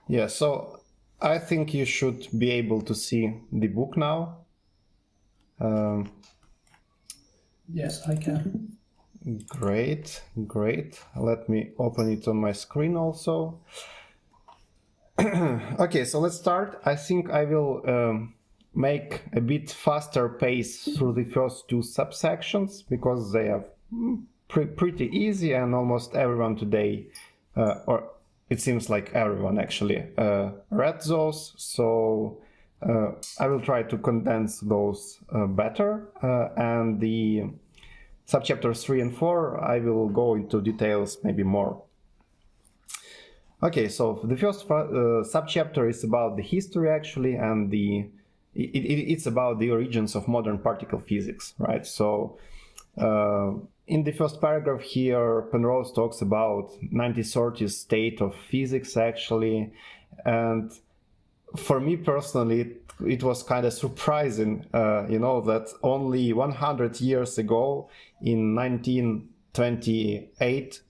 Yeah, so I think you should be able to see the book now. Yes, I can. Great, great. Let me open it on my screen also. Okay, so let's start. I think I will make a bit faster pace through the first two subsections because they are pretty easy and almost everyone today, or it seems like everyone actually, read those. So I will try to condense those better, and the subchapters 3 and 4 I will go into details maybe more. Okay, so the first subchapter is about the history actually, and it's about the origins of modern particle physics, right? So in the first paragraph here, Penrose talks about 1930s state of physics actually, and for me personally, it was kind of surprising, that only 100 years ago, in 1928,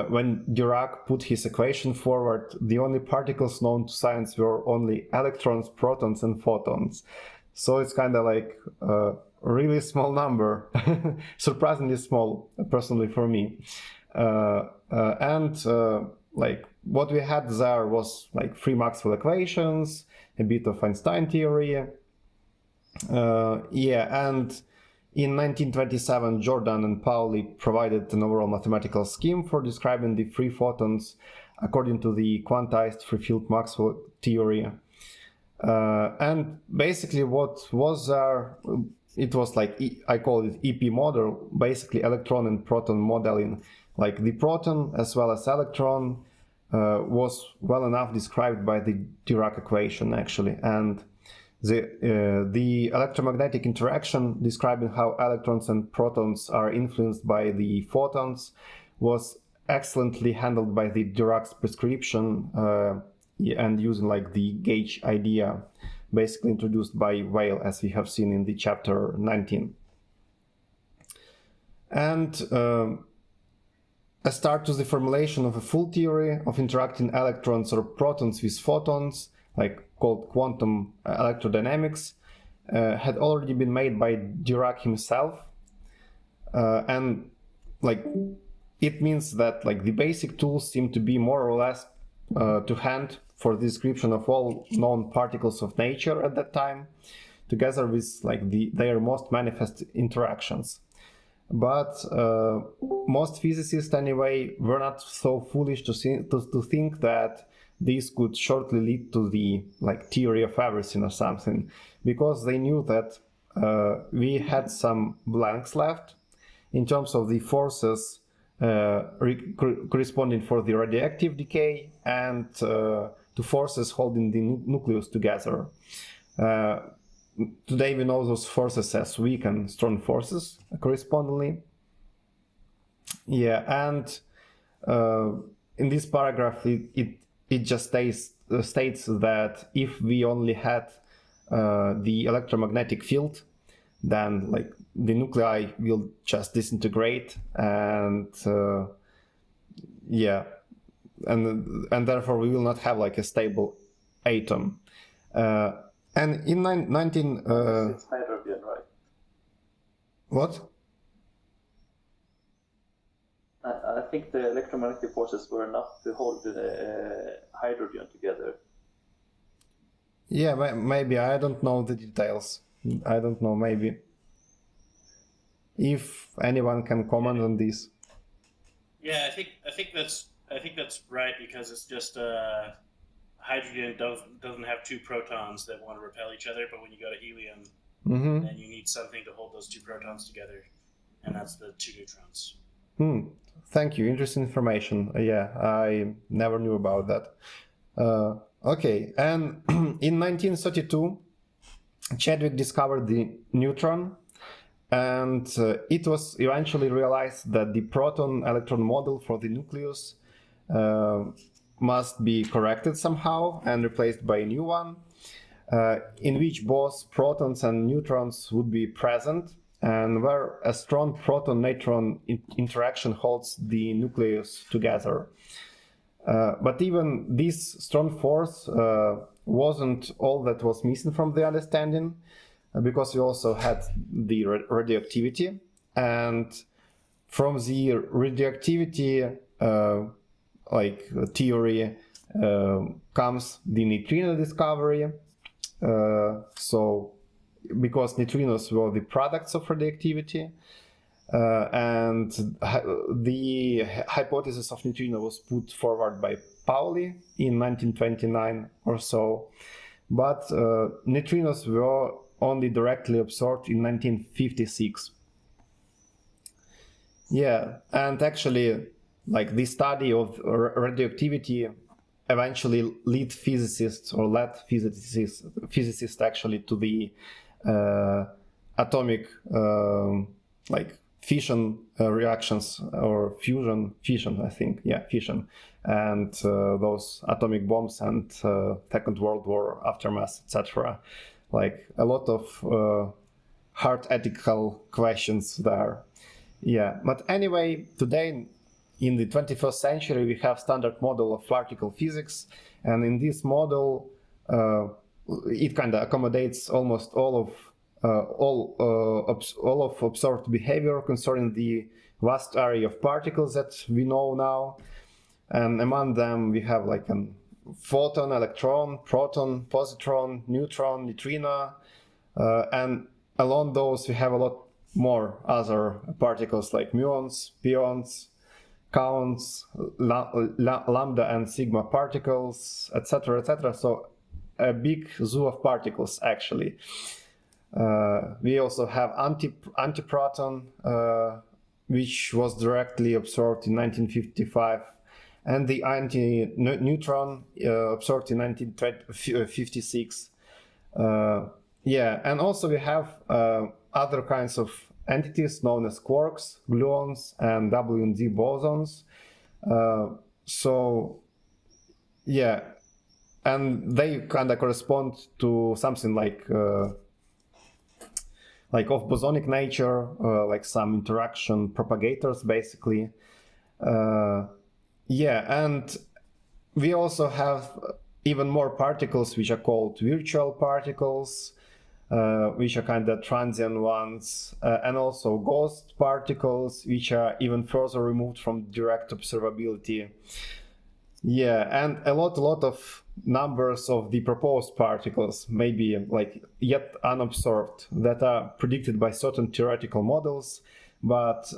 when Dirac put his equation forward, the only particles known to science were only electrons, protons, and photons. So it's kind of like a really small number, surprisingly small, personally for me. Like what we had there was like three Maxwell equations, a bit of Einstein theory. And in 1927, Jordan and Pauli provided an overall mathematical scheme for describing the free photons according to the quantized free field Maxwell theory. And basically what was there, it was like, I call it EP model, basically electron and proton modeling. Like the proton as well as electron was well enough described by the Dirac equation actually. And the electromagnetic interaction describing how electrons and protons are influenced by the photons was excellently handled by the Dirac's prescription and using like the gauge idea, basically introduced by Weil, as we have seen in the chapter 19. And a start to the formulation of a full theory of interacting electrons or protons with photons, like called quantum electrodynamics, had already been made by Dirac himself, and like it means that like the basic tools seem to be more or less to hand for the description of all known particles of nature at that time, together with like their most manifest interactions. But most physicists anyway were not so foolish to think that this could shortly lead to the like theory of everything or something, because they knew that we had some blanks left in terms of the forces corresponding for the radioactive decay and to forces holding the nucleus together. Today we know those forces as weak and strong forces correspondingly. Yeah, and in this paragraph it just states that if we only had the electromagnetic field, then like the nuclei will just disintegrate, and and therefore we will not have like a stable atom. And in 19... it's hydrogen, right? What? I think the electromagnetic forces were enough to hold the hydrogen together. Yeah, maybe. I don't know the details. I don't know, maybe. If anyone can comment on this. Yeah, I think that's right, because it's just hydrogen doesn't have two protons that want to repel each other, but when you go to helium, then you need something to hold those two protons together, and that's the two neutrons. Thank you. Interesting information. Yeah, I never knew about that. Okay, and in 1932, Chadwick discovered the neutron, and it was eventually realized that the proton-electron model for the nucleus must be corrected somehow and replaced by a new one, in which both protons and neutrons would be present, and where a strong proton-neutron interaction holds the nucleus together. But even this strong force wasn't all that was missing from the understanding, because we also had the radioactivity, and from the radioactivity theory comes the neutrino discovery. So because neutrinos were the products of radioactivity, and the hypothesis of neutrino was put forward by Pauli in 1929 or so, but neutrinos were only directly absorbed in 1956. Yeah, and actually, like, the study of radioactivity eventually led physicists actually to the atomic fission reactions, or fission, I think, yeah, fission, and those atomic bombs and Second World War aftermath, etc. Like, a lot of hard ethical questions there. Yeah, but anyway, today in the 21st century we have standard model of particle physics, and in this model it kind of accommodates almost all of observed behavior concerning the vast array of particles that we know now. And among them we have like a photon, electron, proton, positron, neutron, neutrino, and along those we have a lot more other particles like muons, pions, counts, lambda and sigma particles, etc., etc. So a big zoo of particles actually. We also have antiproton, which was directly absorbed in 1955, and the anti-neutron absorbed in 1956. Yeah, and also we have other kinds of entities known as quarks, gluons, and W and D bosons. So yeah, and they kind of correspond to something like of bosonic nature, like some interaction propagators, basically. Yeah, and we also have even more particles which are called virtual particles, which are kind of transient ones, and also ghost particles, which are even further removed from direct observability. Yeah, and a lot of numbers of the proposed particles, maybe like yet unobserved, that are predicted by certain theoretical models, but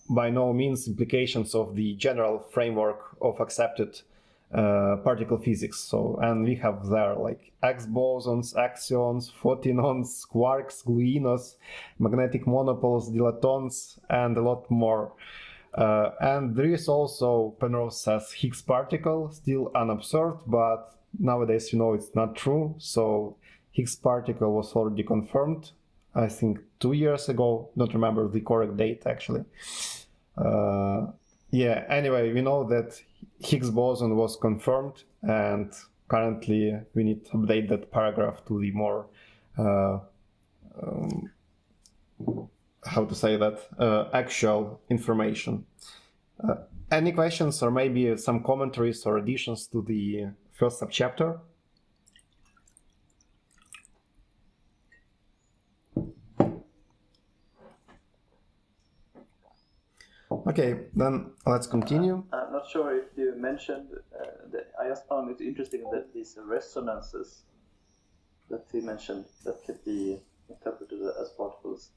by no means implications of the general framework of accepted particle physics. So, and we have there like X bosons, axions, photonons, quarks, gluinos, magnetic monopoles, dilatons, and a lot more. And there is also Penrose says Higgs particle, still unobserved, but nowadays it's not true. So Higgs particle was already confirmed, I think 2 years ago. Don't remember the correct date actually. Yeah, anyway, we know that Higgs boson was confirmed, and currently we need to update that paragraph to the more how to say that, actual information. Any questions, or maybe some commentaries or additions to the first subchapter? Okay, then let's continue. I'm not sure if you mentioned, I just found it interesting that these resonances that he mentioned that could be interpreted as particles.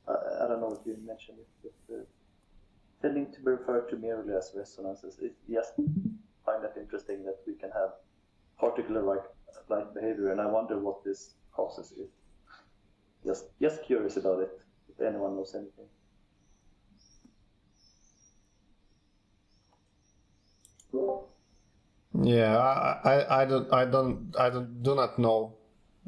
I don't know if you mentioned it, but tending to be referred to merely as resonances. It just find that interesting that we can have particle-like behavior, and I wonder what this process is. Just curious about it, if anyone knows anything. Yeah, I do not know.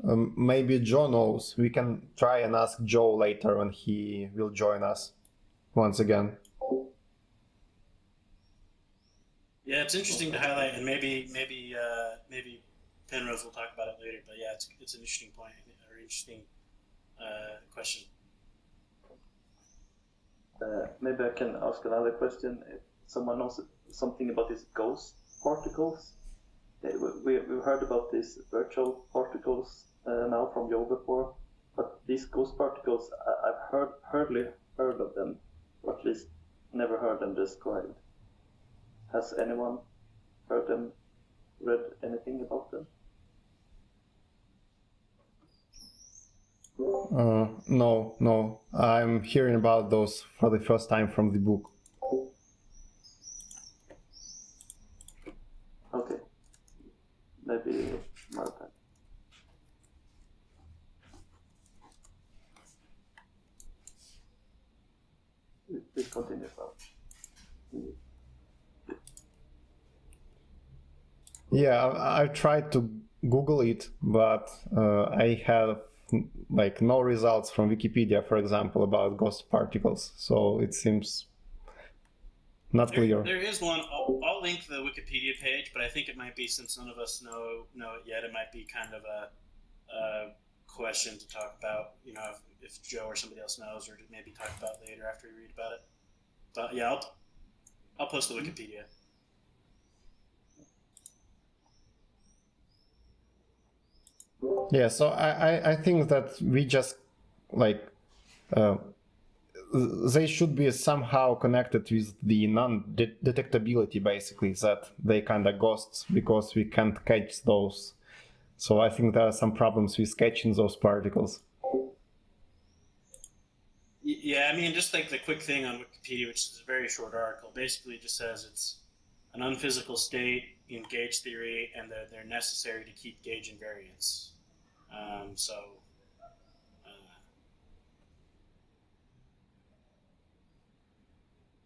Maybe Joe knows. We can try and ask Joe later when he will join us once again. Yeah, it's interesting to highlight, and maybe Penrose will talk about it later. But yeah, it's an interesting point or interesting question. Maybe I can ask another question. If someone knows something about these ghost particles. We've heard about these virtual particles now from Joe before, but these ghost particles, I've hardly heard of them, or at least never heard them described. Has anyone heard them, read anything about them? No. I'm hearing about those for the first time from the book. Okay. Maybe more time. Please continue, Paul. Yeah, I tried to Google it, but I have like no results from Wikipedia, for example, about ghost particles. So it seems not clear. There is one. I'll link the Wikipedia page, but I think it might be, since none of us know it yet, it might be kind of a question to talk about. You know, if Joe or somebody else knows, or to maybe talk about later after we read about it. But yeah, I'll post the Wikipedia. Yeah, so I think that we just like they should be somehow connected with the non-detectability, basically, that they kind of ghosts because we can't catch those. So I think there are some problems with catching those particles. Yeah, I mean, just like the quick thing on Wikipedia, which is a very short article, basically just says it's an unphysical state in gauge theory, and that they're necessary to keep gauge invariance.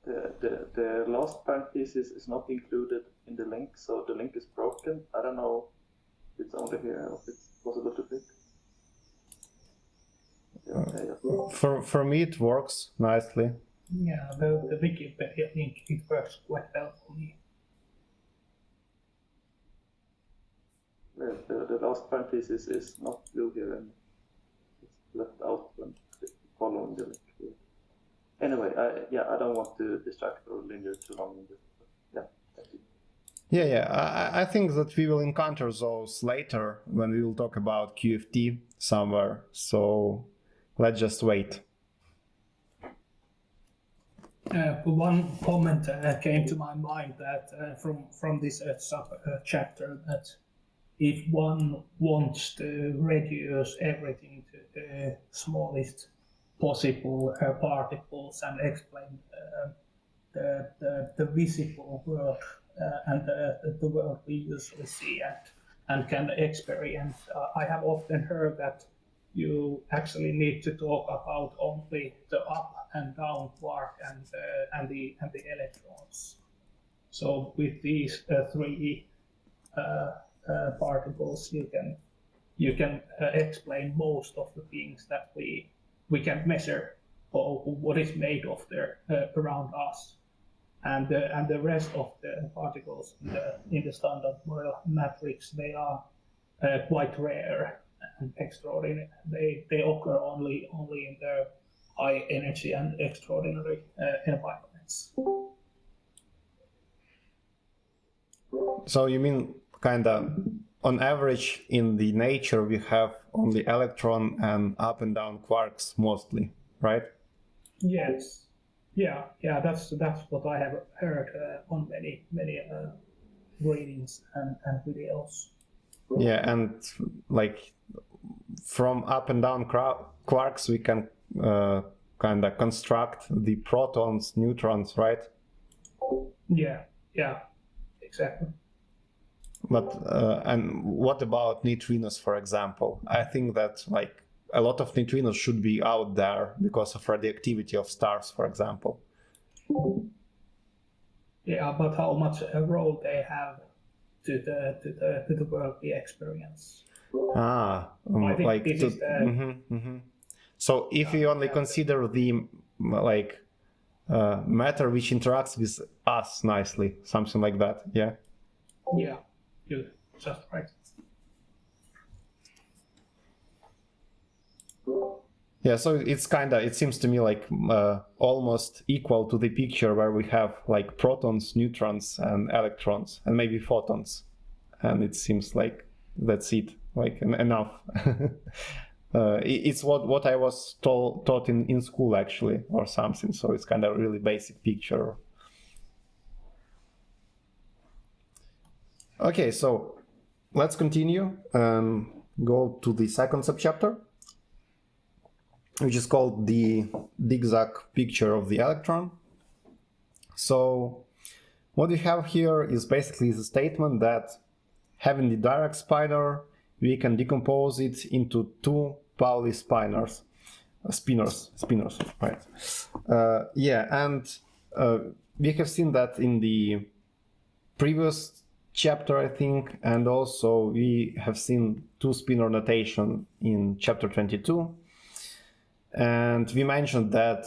The last parenthesis is not included in the link, so the link is broken. I don't know if it's only here or if it's possible to fix. For me, it works nicely. Yeah, the Wikipedia link, it works quite well for me. The last parenthesis is not blue here, and it's left out when following the link here. Anyway, I don't want to distract or linger too long in this. Yeah, thank you. Yeah, I think that we will encounter those later when we will talk about QFT somewhere. So let's just wait. One comment came to my mind that from this chapter, that if one wants to reduce everything to the smallest possible particles and explain the visible world and the world we usually see and can experience, I have often heard that you actually need to talk about only the up and down quark and the electrons. So with these three particles, you can explain most of the things that we can measure, or what is made of there around us, and the rest of the particles in the standard Broil matrix, they are quite rare and extraordinary. They occur only in the high energy and extraordinary environments. So you mean kind of on average in the nature we have only electron and up and down quarks mostly, right? Yes. Yeah, that's what I have heard on many readings and videos. Yeah, and like from up and down quarks we can kind of construct the protons, neutrons, right? Yeah, exactly. But and what about neutrinos, for example? I think that like a lot of neutrinos should be out there because of radioactivity of stars, for example. Yeah, but how much a role they have to the world we experience? Like to, So if you only consider the like matter which interacts with us nicely, something like that, yeah. Yeah, you're just right. Yeah, so it seems to me like almost equal to the picture where we have like protons, neutrons, and electrons, and maybe photons. And it seems like that's it, like enough. It's what I was taught in school actually, or something. So it's kind of a really basic picture. Okay, so let's continue and go to the second subchapter, which is called the zigzag picture of the electron. So what we have here is basically the statement that having the Dirac spinor, we can decompose it into two Pauli spinors, right? We have seen that in the previous chapter, I think, and also we have seen two spinor notation in chapter 22. And we mentioned that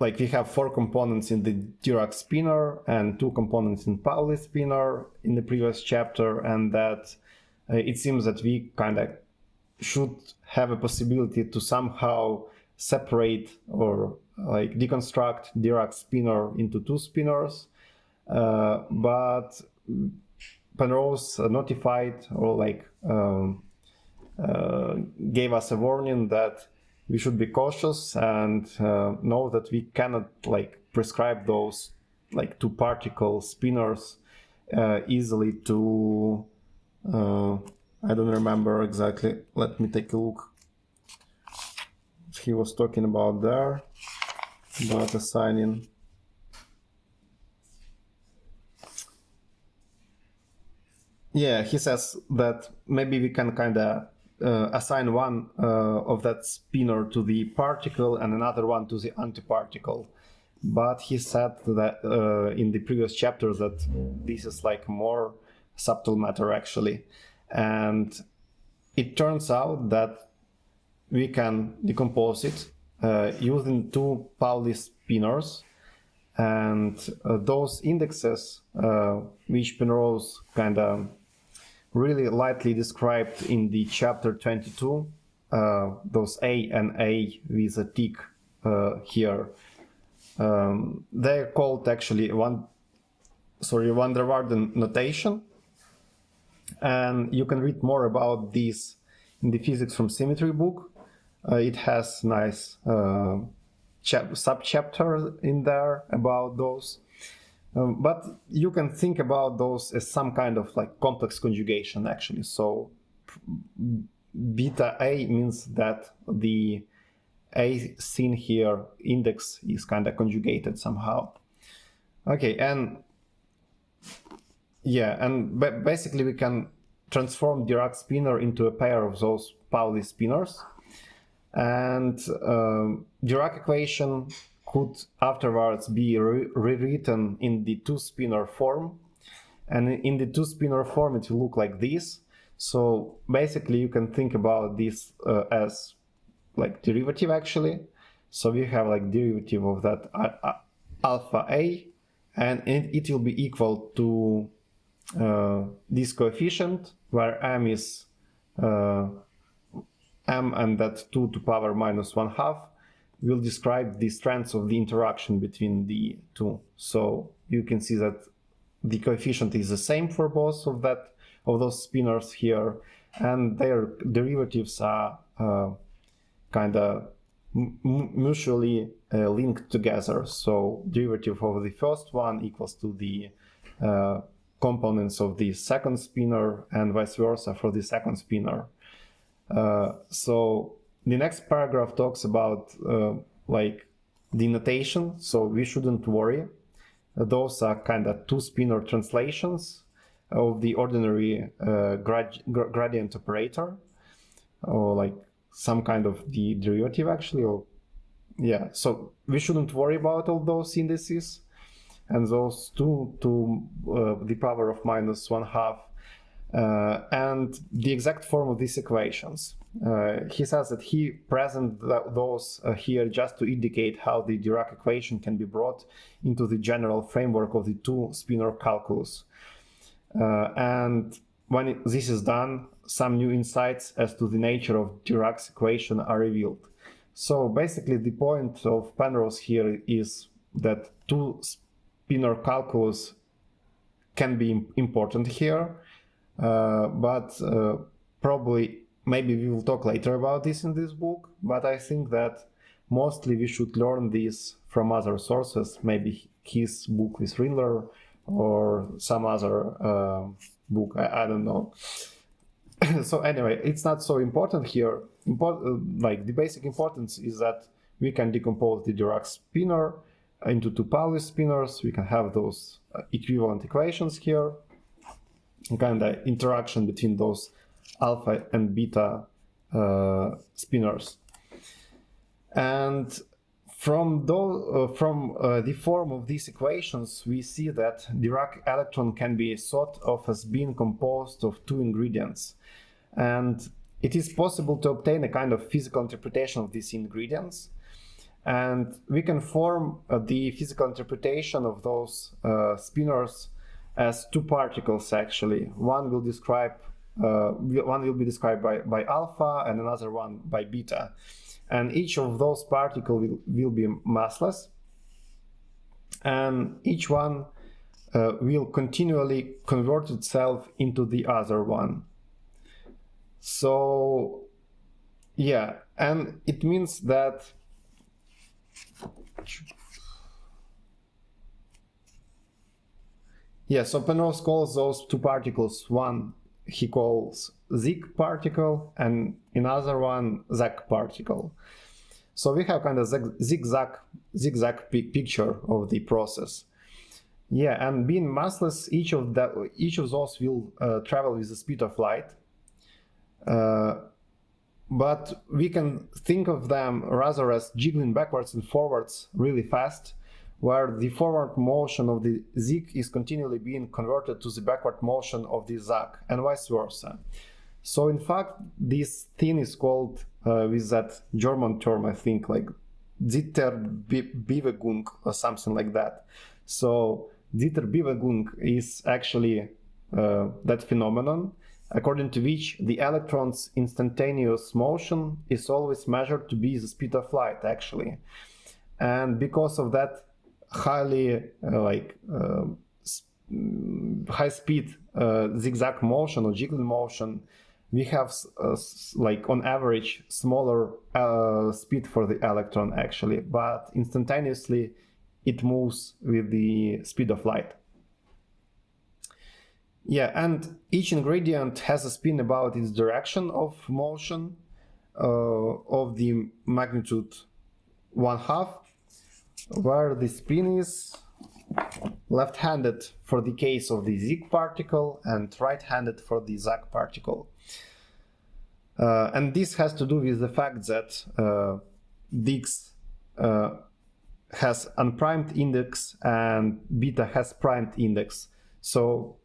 like we have 4 components in the Dirac spinor and 2 components in Pauli spinor in the previous chapter, and that it seems that we kind of should have a possibility to somehow separate or like deconstruct Dirac spinor into 2 spinors, but Penrose notified or like gave us a warning that we should be cautious and know that we cannot like prescribe those like 2 particle spinors easily to I don't remember exactly. Let me take a look. He was talking about there about assigning. Yeah, he says that maybe we can kind of assign one of that spinor to the particle and another one to the antiparticle. But he said that in the previous chapter that this is like more subtle matter actually. And it turns out that we can decompose it using 2 Pauli spinors, and those indexes which Penrose kind of really lightly described in the chapter 22, those A and A with a tick here, they're called actually van der Waerden notation, and you can read more about this in the Physics from Symmetry book. It has nice subchapter in there about those. But you can think about those as some kind of like complex conjugation actually. So beta A means that the A seen here index is kind of conjugated somehow. Okay, and yeah, and basically we can transform Dirac spinor into a pair of those Pauli spinors, and Dirac equation could afterwards be rewritten in the 2 spinor form, and in the 2 spinor form it will look like this. So basically you can think about this as like derivative actually. So we have like derivative of that alpha A, and it will be equal to this coefficient where m is m and that 2 to power minus 1/2 will describe the strengths of the interaction between the 2. So you can see that the coefficient is the same for both of those spinors here, and their derivatives are kind of mutually linked together. So derivative of the first one equals to the components of the second spinor, and vice versa for the second spinor. So the next paragraph talks about like the notation, so we shouldn't worry. Those are kind of 2 spinor translations of the ordinary gradient operator, or like some kind of the derivative actually. Or yeah, so we shouldn't worry about all those indices, and those 2 to the power of minus 1/2. And the exact form of these equations. He says that he present those here just to indicate how the Dirac equation can be brought into the general framework of the 2 spinor calculus. And when this is done, some new insights as to the nature of Dirac's equation are revealed. So basically the point of Penrose here is that two-spinor calculus can be important here, but probably maybe we will talk later about this in this book, but I think that mostly we should learn this from other sources, maybe his book with Rindler or some other book, I don't know. So anyway, it's not so important here. Like the basic importance is that we can decompose the Dirac spinor into two Pauli spinors. We can have those equivalent equations here, kind of interaction between those alpha and beta spinors. And from the form of these equations, we see that Dirac electron can be thought of as being composed of two ingredients. And it is possible to obtain a kind of physical interpretation of these ingredients. And we can form the physical interpretation of those spinors as two particles, actually. One will be described by alpha and another one by beta. And each of those particles will be massless. And each one will continually convert itself into the other one. So, yeah, and it means that so Penrose calls those two particles, one he calls Zig particle and another one Zag particle. So we have kind of zigzag picture of the process. Yeah, and being massless, each of those will travel with the speed of light. But we can think of them rather as jiggling backwards and forwards really fast, where the forward motion of the Zig is continually being converted to the backward motion of the Zag, and vice versa. So in fact, this thing is called, with that German term, I think, like zitterbewegung or something like that. So zitterbewegung is actually that phenomenon, according to which the electron's instantaneous motion is always measured to be the speed of light, actually. And because of that highly high speed zigzag motion or jiggling motion, we have like on average smaller speed for the electron, actually, but instantaneously it moves with the speed of light. Yeah, and each ingredient has a spin about its direction of motion of the magnitude 1/2, where the spin is left-handed for the case of the Zig particle and right-handed for the Zag particle. And this has to do with the fact that Dix has unprimed index and beta has primed index. So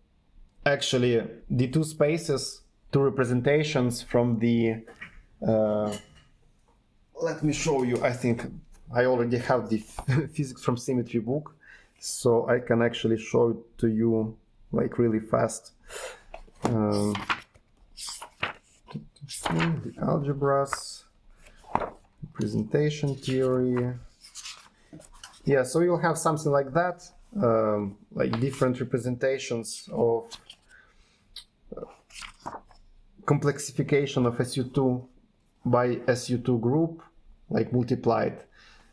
actually the two spaces, two representations from the let me show you. I think I already have the physics from symmetry book, so I can actually show it to you like really fast. The algebras, representation theory. Yeah, so you'll have something like that, like different representations of complexification of SU2 by SU2 group, like multiplied.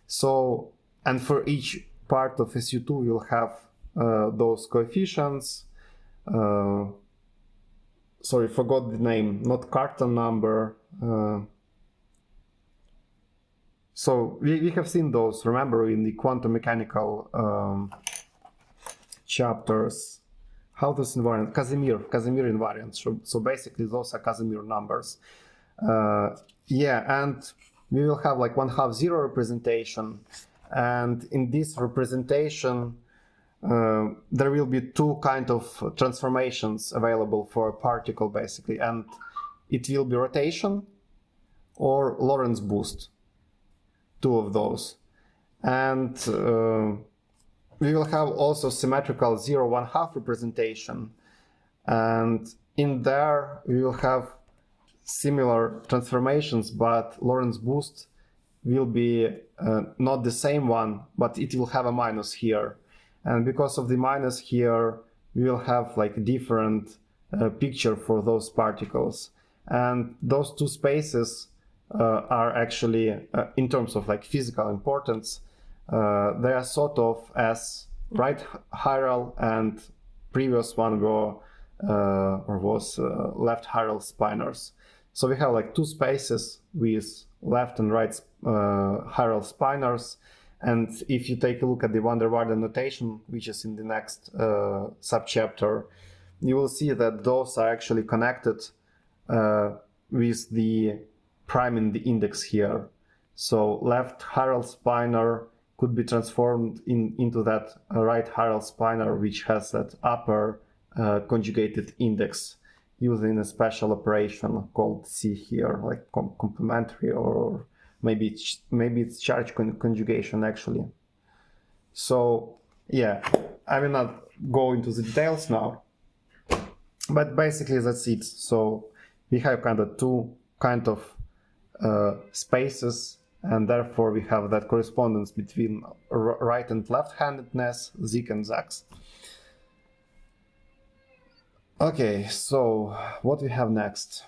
So, and for each part of SU2 you'll have those coefficients. Sorry, forgot the name, not Cartan number. So we have seen those, remember, in the quantum mechanical chapters. How does invariant, Casimir invariants. So basically those are Casimir numbers. Yeah, and we will have like 1/2 zero representation. And in this representation, there will be two kind of transformations available for a particle, basically. And it will be rotation or Lorentz boost, two of those. And we will have also symmetrical 0 1/2 representation. And in there we will have similar transformations, but Lorentz boost will be not the same one, but it will have a minus here. And because of the minus here, we will have like a different picture for those particles. And those two spaces are actually, in terms of like physical importance, they are sort of as right chiral and previous one was left chiral spinors. So we have like two spaces with left and right chiral spinors. And if you take a look at the van der Waals notation, which is in the next subchapter, you will see that those are actually connected with the prime in the index here. So left chiral spinor could be transformed into that right chiral spinor, which has that upper conjugated index using a special operation called C here, like complementary, or maybe it's charge conjugation actually. So yeah, I will not go into the details now, but basically that's it. So we have kind of two kind of spaces, and therefore we have that correspondence between right and left-handedness, Zig and Zags. Okay, so what we have next?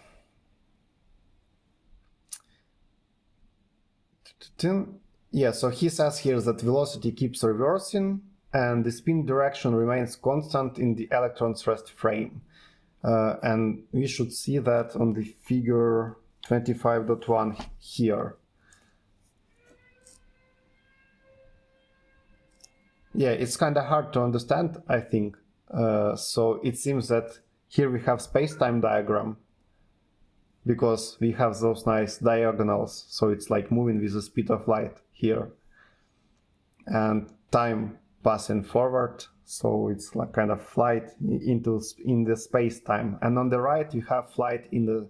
Yeah, so he says here that velocity keeps reversing and the spin direction remains constant in the electron's rest frame. And we should see that on the figure 25.1 here. Yeah, it's kind of hard to understand, I think. So it seems that here we have space-time diagram because we have those nice diagonals. So it's like moving with the speed of light here. And time passing forward. So it's like kind of flight in the space-time. And on the right, you have flight in the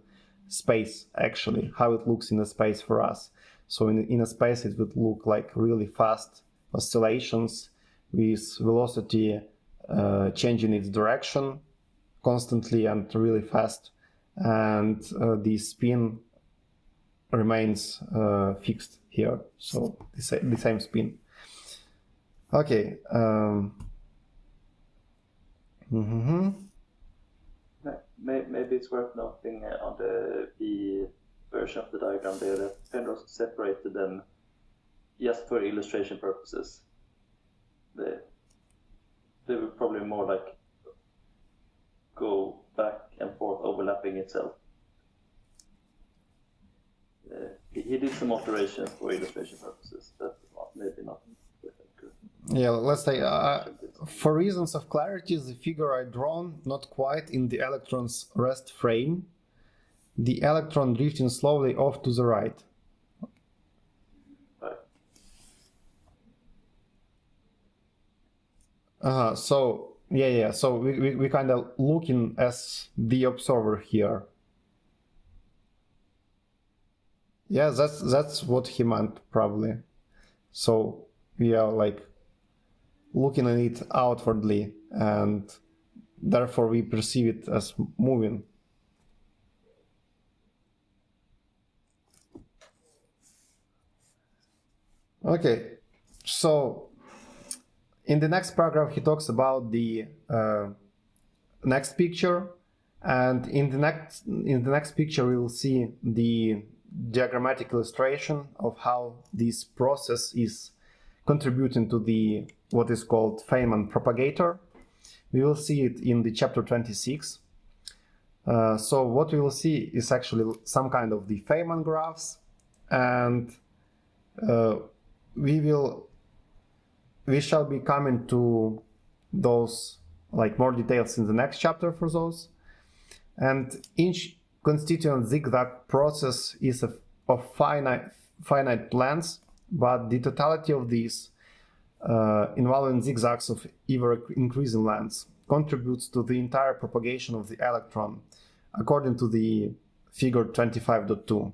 space, actually, how it looks in the space for us. So in a space, it would look like really fast oscillations with velocity changing its direction constantly and really fast, and the spin remains fixed here, so the same spin. Okay. Maybe it's worth noting on the B version of the diagram there that Penrose separated them just for illustration purposes. They will probably more like go back and forth, overlapping itself. He did some alterations for illustration purposes. That's maybe not good. Yeah, let's say for reasons of clarity, the figure I drawn not quite in the electron's rest frame. The electron drifting slowly off to the right. So yeah. So we kind of looking as the observer here. Yeah, that's what he meant probably. So we are like looking at it outwardly, and therefore we perceive it as moving. Okay, so in the next paragraph, he talks about the next picture, and in the next picture, we will see the diagrammatic illustration of how this process is contributing to the what is called Feynman propagator. We will see it in the chapter 26. So what we will see is actually some kind of the Feynman graphs, and we shall be coming to those like more details in the next chapter for those. And each constituent zigzag process is of finite lengths, but the totality of these involving zigzags of ever increasing lengths contributes to the entire propagation of the electron according to the figure 25.2.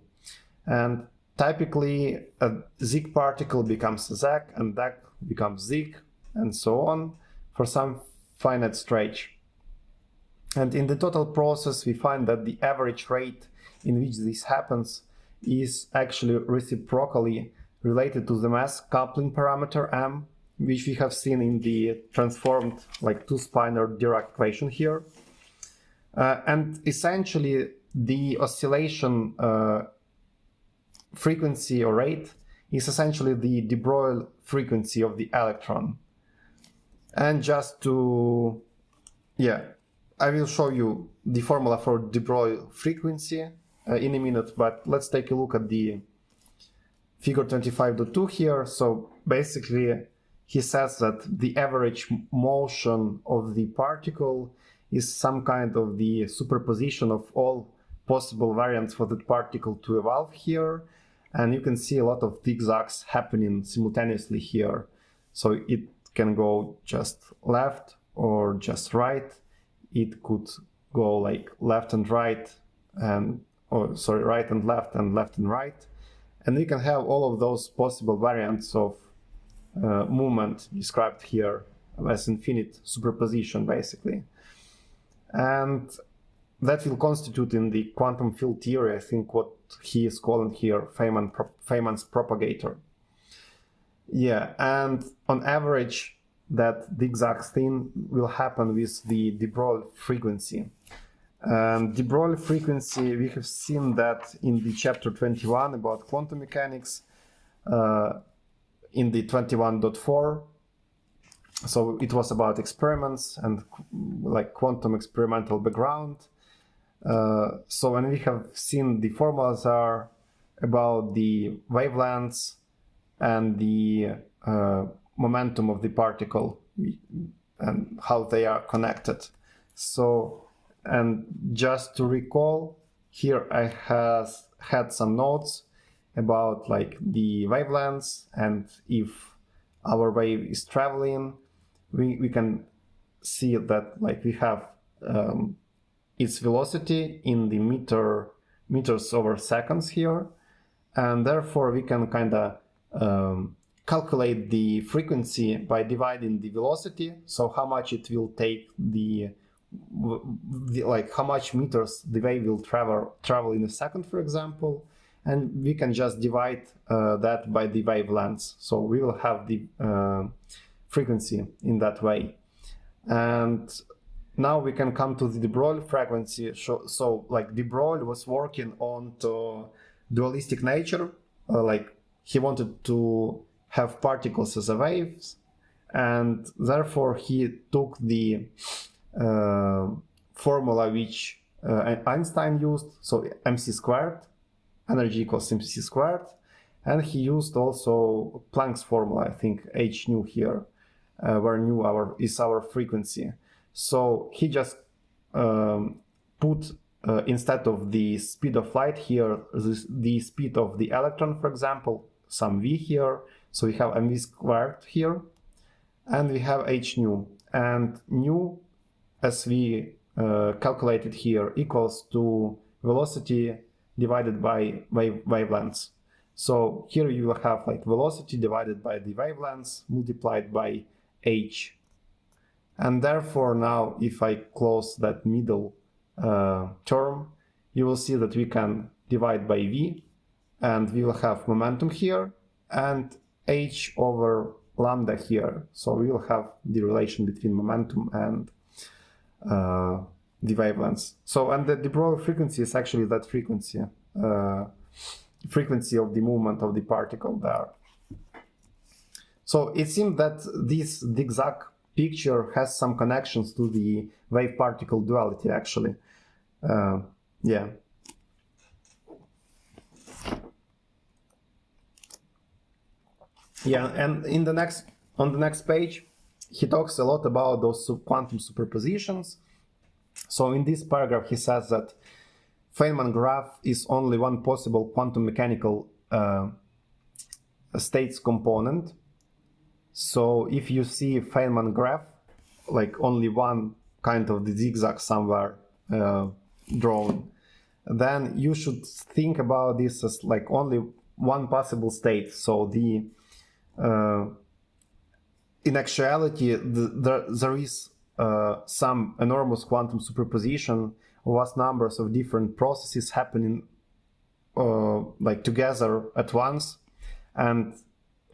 And typically a zig particle becomes a zag, and zag becomes zig, and so on for some finite stretch. And in the total process, we find that the average rate in which this happens is actually reciprocally related to the mass coupling parameter m, which we have seen in the transformed like two-spinor Dirac equation here. And essentially, the oscillation frequency or rate is essentially the de Broil frequency of the electron. And just to, I will show you the formula for de Broil frequency in a minute, but let's take a look at the figure 25.2 here. So basically, he says that the average motion of the particle is some kind of the superposition of all possible variants for the particle to evolve here. And you can see a lot of zigzags happening simultaneously here. So it can go just left or just right. It could go like left and right, and right and left and right. And we can have all of those possible variants of movement described here as infinite superposition, basically. And that will constitute in the quantum field theory, I think, what he is calling here Feynman's propagator. Yeah, and on average, that zigzag thing will happen with the de Broil frequency. And de Broil frequency, we have seen that in the chapter 21 about quantum mechanics, in the 21.4. So it was about experiments and like quantum experimental background. So when we have seen the formulas are about the wavelengths and the momentum of the particle and how they are connected. So, and just to recall, here I had some notes about like the wavelengths, and if our wave is traveling, we can see that like we have its velocity in the meters over seconds here, and therefore we can kind of calculate the frequency by dividing the velocity, so how much it will take like how much meters the wave will travel in a second, for example, and we can just divide that by the wavelengths, so we will have the frequency in that way. And now we can come to the de Broil frequency. So like de Broil was working on the dualistic nature, like he wanted to have particles as waves, and therefore he took the formula which Einstein used, so mc squared, energy equals mc squared, and he used also Planck's formula, I think h nu here, where nu is our frequency. So he just put instead of the speed of light here, the speed of the electron, for example, some v here. So we have mv squared here, and we have h nu. And nu, as we calculated here, equals to velocity divided by wavelengths. So here you will have like velocity divided by the wavelengths multiplied by h. And therefore now if I close that middle term, you will see that we can divide by v, and we will have momentum here and h over lambda here. So we will have the relation between momentum and the wavelengths. So, and the de Broil frequency is actually that frequency, frequency of the movement of the particle there. So it seems that this zigzag picture has some connections to the wave-particle duality, actually. Yeah. Yeah, and on the next page, he talks a lot about those quantum superpositions. So in this paragraph, he says that Feynman graph is only one possible quantum mechanical states component. So if you see Feynman graph, like only one kind of the zigzag somewhere drawn, then you should think about this as like only one possible state. So the in actuality, there is some enormous quantum superposition of vast numbers of different processes happening like together at once, and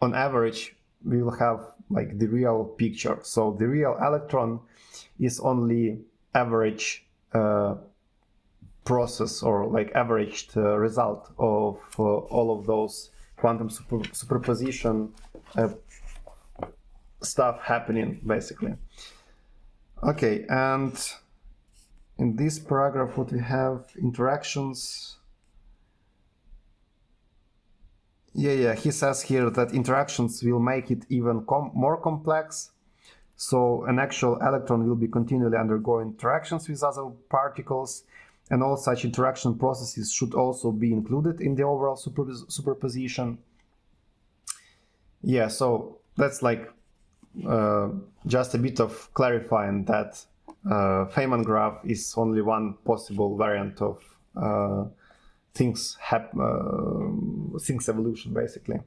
on average we will have like the real picture. So the real electron is only average process, or like averaged result of all of those quantum superposition stuff happening basically. Okay, and in this paragraph what we have, interactions. Yeah, he says here that interactions will make it even more complex. So an actual electron will be continually undergoing interactions with other particles, and all such interaction processes should also be included in the overall superposition. Yeah, so that's like just a bit of clarifying that Feynman graph is only one possible variant of things evolution basically.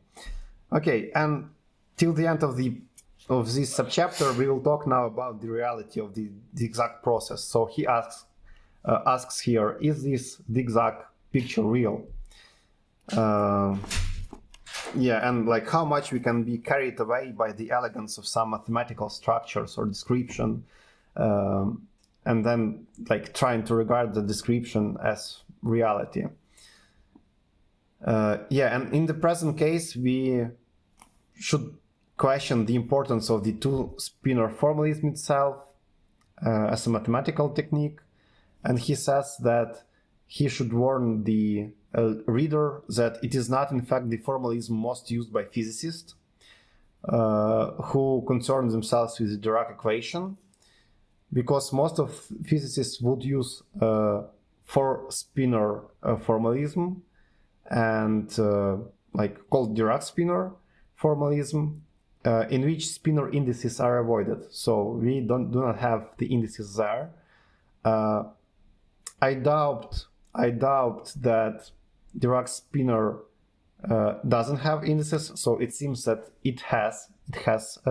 Okay, and till the end of this subchapter we will talk now about the reality of the zigzag process. So he asks here, is this zigzag picture real? Yeah, and like how much we can be carried away by the elegance of some mathematical structures or description, and then like trying to regard the description as reality. Yeah, and in the present case we should question the importance of the two-spinor formalism itself as a mathematical technique, and he says that he should warn the reader that it is not in fact the formalism most used by physicists who concern themselves with the Dirac equation, because most of physicists would use four-spinor formalism and like called Dirac spinor formalism, in which spinor indices are avoided. So we do not have the indices there. I doubt that Dirac spinor doesn't have indices, so it seems that it has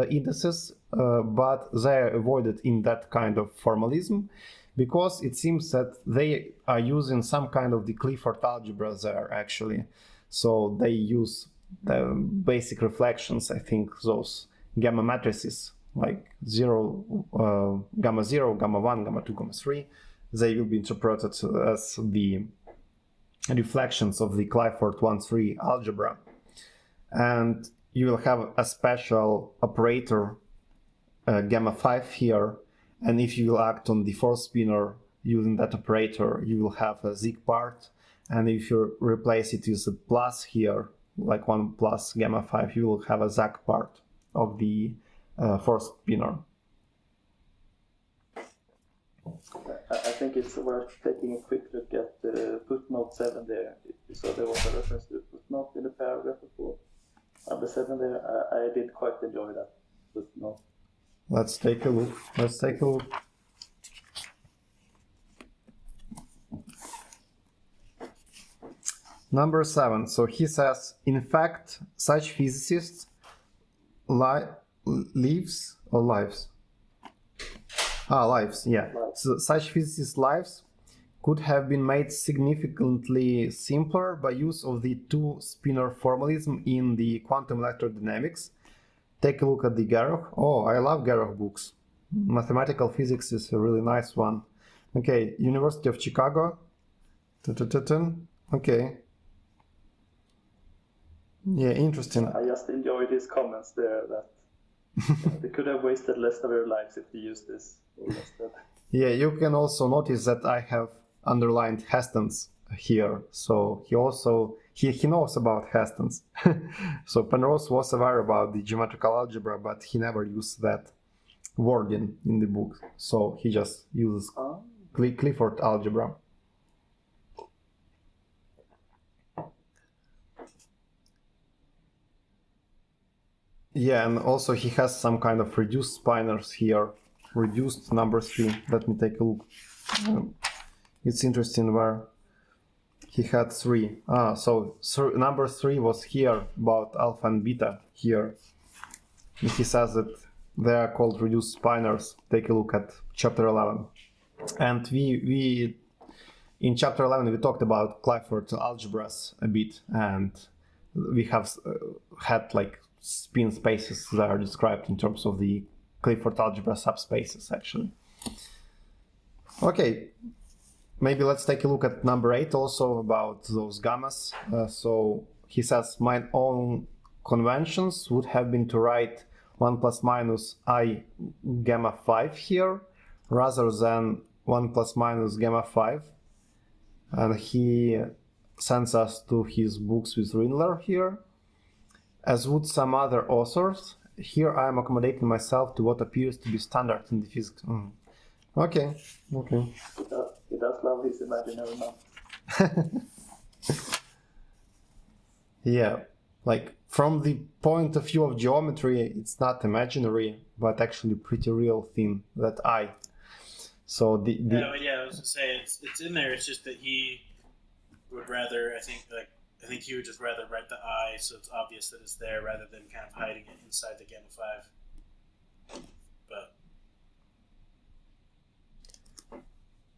indices, but they are avoided in that kind of formalism, because it seems that they are using some kind of the Clifford algebra there actually. So they use the basic reflections, I think those gamma matrices like 0, gamma 0, gamma 1, gamma 2, gamma 3, they will be interpreted as the reflections of the Clifford 1-3 algebra. And you will have a special operator gamma 5 here, and if you will act on the fourth spinor using that operator, you will have a zig part, and if you replace it with a plus here, like 1 plus gamma 5, you will have a zag part of the fourth spinor. I think it's worth taking a quick look at footnote 7 there. So there was a reference to footnote in the paragraph before. Number 7 there, I did quite enjoy that footnote. Let's take a look. Number 7. So he says, in fact, such physicists lives, yeah. So such physicists' lives could have been made significantly simpler by use of the two-spinor formalism in the quantum electrodynamics. Take a look at the Garoch. Oh, I love Garoch books. Mathematical physics is a really nice one. Okay, University of Chicago. Okay. Yeah, interesting. I just enjoyed his comments there that they could have wasted less of their lives if they used this instead. Yeah, you can also notice that I have underlined Heston's here. So he knows about Heston's. So Penrose was aware about the geometrical algebra, but he never used that wording in the book. So he just uses Clifford algebra. Yeah, and also he has some kind of reduced spinors here. Reduced number 3. Let me take a look. It's interesting where he had 3. So number 3 was here about alpha and beta here. And he says that They are called reduced spinors. Take a look at chapter 11. And we in chapter 11 we talked about Clifford algebras a bit, and we have had like spin spaces that are described in terms of the Clifford algebra subspaces actually. Okay, maybe let's take a look at number 8 also about those gammas. So he says my own conventions would have been to write 1 plus minus I gamma 5 here rather than 1 plus minus gamma 5. And he sends us to his books with Rindler here. As would some other authors, here I am accommodating myself to what appears to be standard in the physics. Okay. He does love his imaginary map. Yeah, like from the point of view of geometry, it's not imaginary, but actually pretty real thing, that I. So I was gonna say it's in there. It's just that he would rather, I think he would just rather write the I, so it's obvious that it's there, rather than kind of hiding it inside the gamma 5. But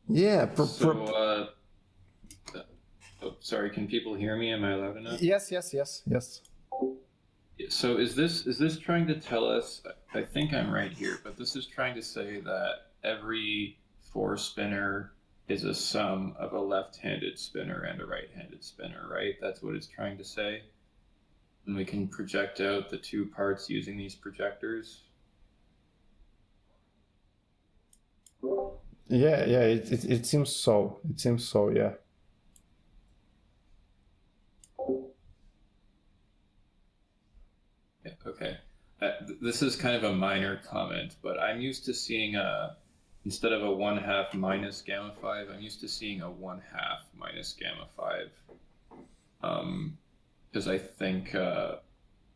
yeah. Sorry, can people hear me? Am I loud enough? Yes. So is this trying to tell us? I think I'm right here, but this is trying to say that every 4 spinner is a sum of a left-handed spinner and a right-handed spinner, right? That's what it's trying to say. And we can project out the 2 parts using these projectors. Yeah. It seems so. Yeah. Yeah, okay. This is kind of a minor comment, but I'm used to seeing instead of a 1/2 minus gamma 5, I'm used to seeing a 1/2 minus gamma 5. Because I think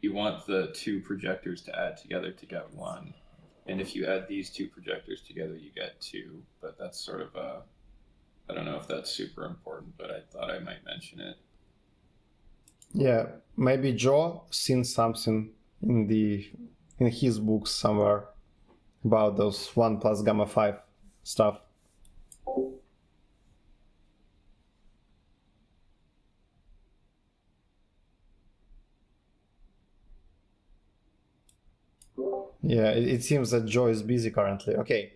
you want the 2 projectors to add together to get 1. And if you add these 2 projectors together, you get 2. But that's sort of I don't know if that's super important, but I thought I might mention it. Yeah, maybe Joe seen something in his books somewhere about those 1 plus gamma 5 stuff. Yeah, it seems that Joe is busy currently. Okay,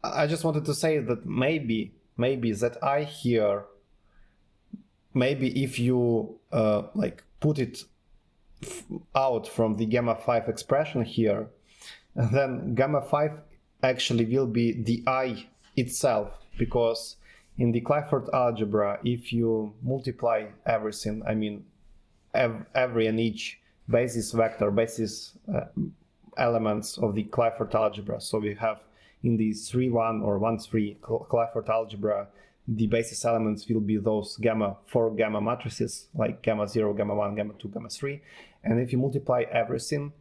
I just wanted to say that maybe that I here, maybe if you like put it out from the gamma 5 expression here, then gamma 5 actually will be the I itself, because in the Clifford algebra, if you multiply everything, I mean every and each basis vector, basis elements of the Clifford algebra, so we have in the 3-1 or 1-3 Clifford algebra, the basis elements will be those 4 gamma matrices, like gamma 0, gamma 1, gamma 2, gamma 3. And if you multiply everything,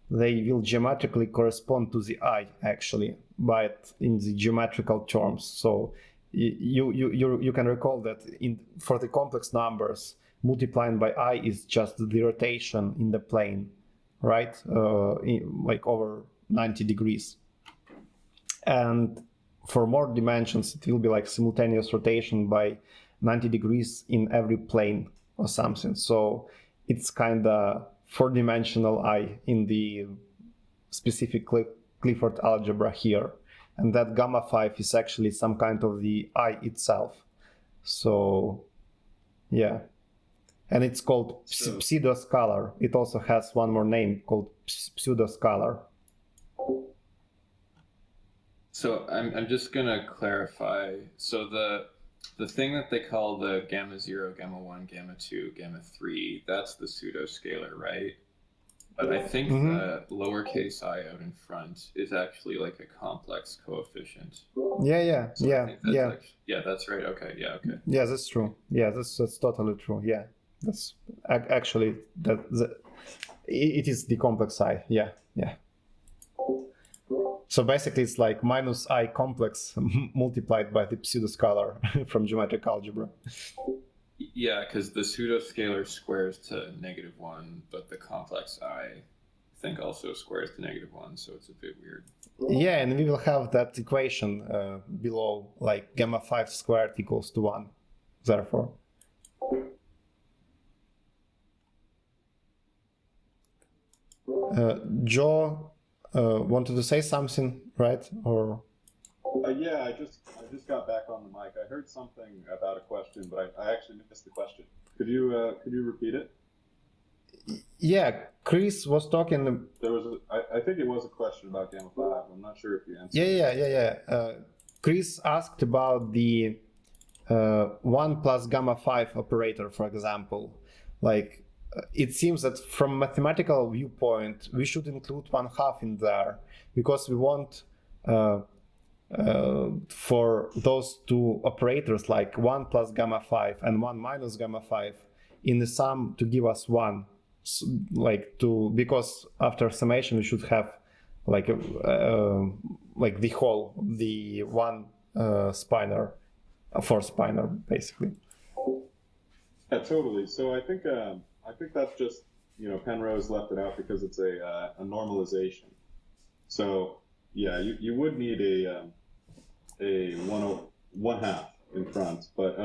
they will geometrically correspond to the I, actually, but in the geometrical terms. So you can recall that for the complex numbers, multiplying by I is just the rotation in the plane, right? Like over 90 degrees. And for more dimensions, it will be like simultaneous rotation by 90 degrees in every plane or something. So it's kind of 4-dimensional I in the specific Clifford algebra here. And that gamma 5 is actually some kind of the I itself. So, yeah. And it's called pseudoscalar. It also has one more name called pseudoscalar. So I'm just gonna clarify. So the thing that they call the gamma 0, gamma 1, gamma 2, gamma 3, that's the pseudoscalar, right? But I think the lowercase I out in front is actually like a complex coefficient. Yeah. That's right. Okay. Yeah, that's true. Yeah, that's totally true. Yeah, that's actually it is the complex I. Yeah. So basically, it's like minus I complex multiplied by the pseudoscalar from geometric algebra. Yeah, because the pseudoscalar squares to -1, but the complex I think also squares to -1, so it's a bit weird. Yeah, and we will have that equation below, like gamma 5 squared equals to 1, therefore. Joe wanted to say something, right? Or yeah, I just got back on the mic. I heard something about a question, but I actually missed the question. Could you repeat it? Yeah, Chris was talking. There was I think it was a question about gamma 5. I'm not sure if you answered. Yeah. Chris asked about the 1 plus gamma 5 operator, for example. Like, it seems that from mathematical viewpoint, we should include 1/2 in there, because we want for those two operators, like 1 plus gamma 5 and 1 minus gamma 5, in the sum to give us 1. Because after summation we should have like the whole, the one spinor, four spinor basically. Yeah, totally. So I think that's just, Penrose left it out because it's a normalization. So yeah, you would need a 1/2 in front, but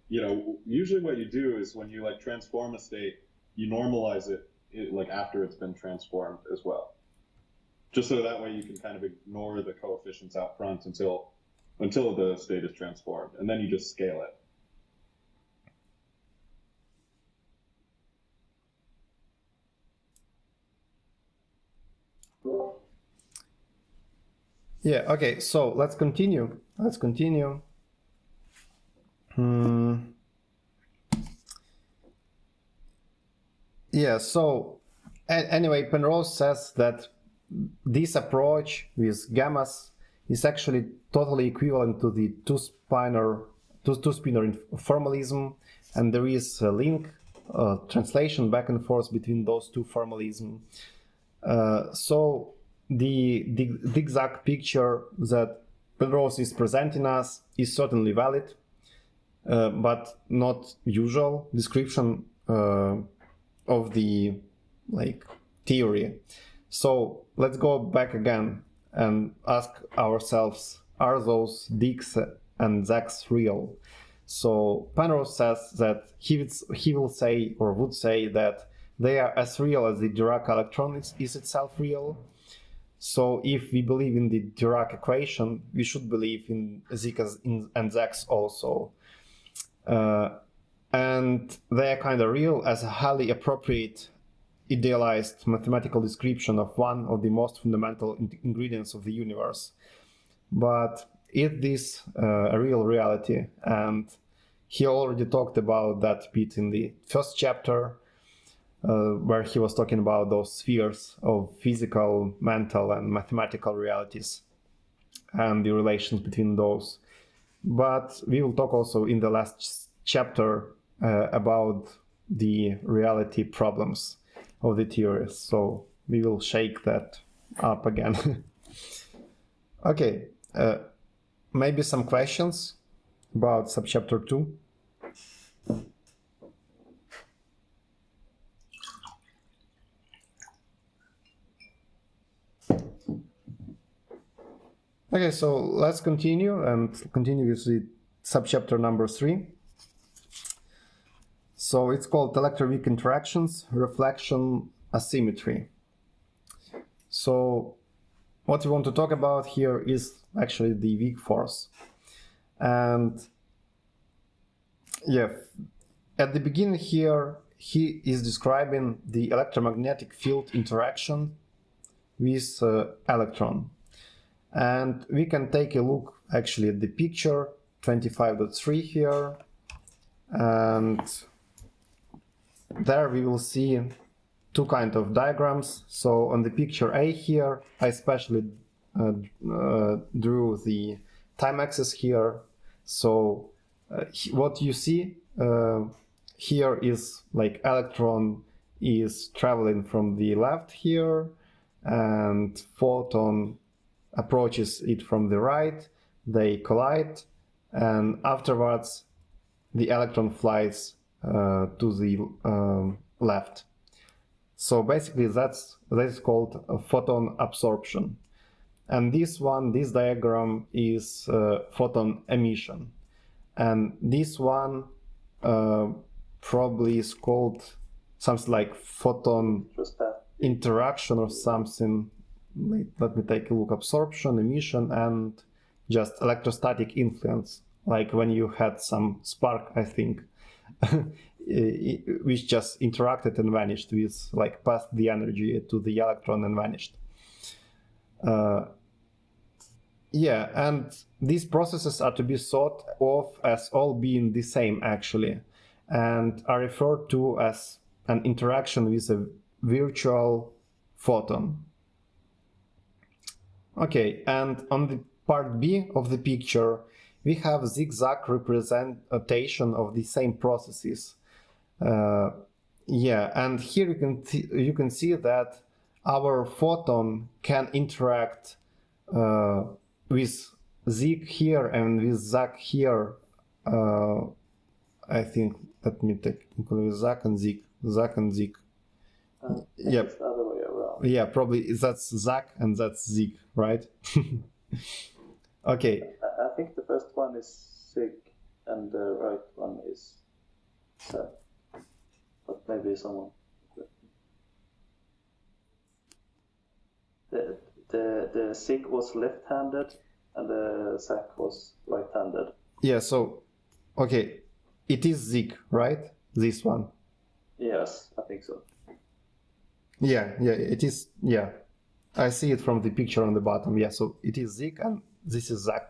usually what you do is when you transform a state, you normalize it after it's been transformed as well, just so that way you can kind of ignore the coefficients out front until the state is transformed, and then you just scale it. Yeah, okay, so let's continue. Yeah, so anyway, Penrose says that this approach with gammas is actually totally equivalent to the two-spinor formalism, and there is a link, translation back and forth between those two formalism. So the zigzag picture that Penrose is presenting us is certainly valid, but not usual description of the theory. So let's go back again and ask ourselves, are those digs and zags real? So Penrose says that he will say, or would say, that they are as real as the Dirac electron is itself real. So if we believe in the Dirac equation, we should believe in zigs and zags also. And they are kind of real as a highly appropriate idealized mathematical description of one of the most fundamental ingredients of the universe. But is this a real reality? And he already talked about that bit in the first chapter, where he was talking about those spheres of physical, mental, and mathematical realities and the relations between those. But we will talk also in the last chapter about the reality problems of the theories. So we will shake that up again. Okay, maybe some questions about subchapter 2. Okay, so let's continue with the subchapter number 3. So it's called electroweak interactions, reflection, asymmetry. So what we want to talk about here is actually the weak force. And yeah, at the beginning here, he is describing the electromagnetic field interaction with electron. And we can take a look actually at the picture 25.3 here, and there we will see two kind of diagrams. So on the picture A here, I especially drew the time axis here. So what you see here is electron is traveling from the left here, and photon approaches it from the right, they collide, and afterwards the electron flies to the left. So basically that is called a photon absorption. And this diagram is photon emission. And this one probably is called something like photon interaction or something. Let me take a look. Absorption, emission, and just electrostatic influence. Like when you had some spark, I think, which just interacted and vanished with, like, passed the energy to the electron and vanished. Yeah, and these processes are to be thought of as all being the same, actually, and are referred to as an interaction with a virtual photon. Okay, and on the part B of the picture, we have zigzag representation of the same processes. Yeah, and here you can see that our photon can interact with zig here and with zag here. I think, let me take with zag and zig. Yep. It's the other way around. Yeah, probably that's zag and that's zig, right? Okay. I think the first one is zig and the right one is zag. But maybe someone. The zig was left-handed and the zag was right-handed. Yeah, so, okay, it is zig, right? This one. Yes, I think so. Yeah, it is, yeah. I see it from the picture on the bottom, yeah, so it is zig and this is zag.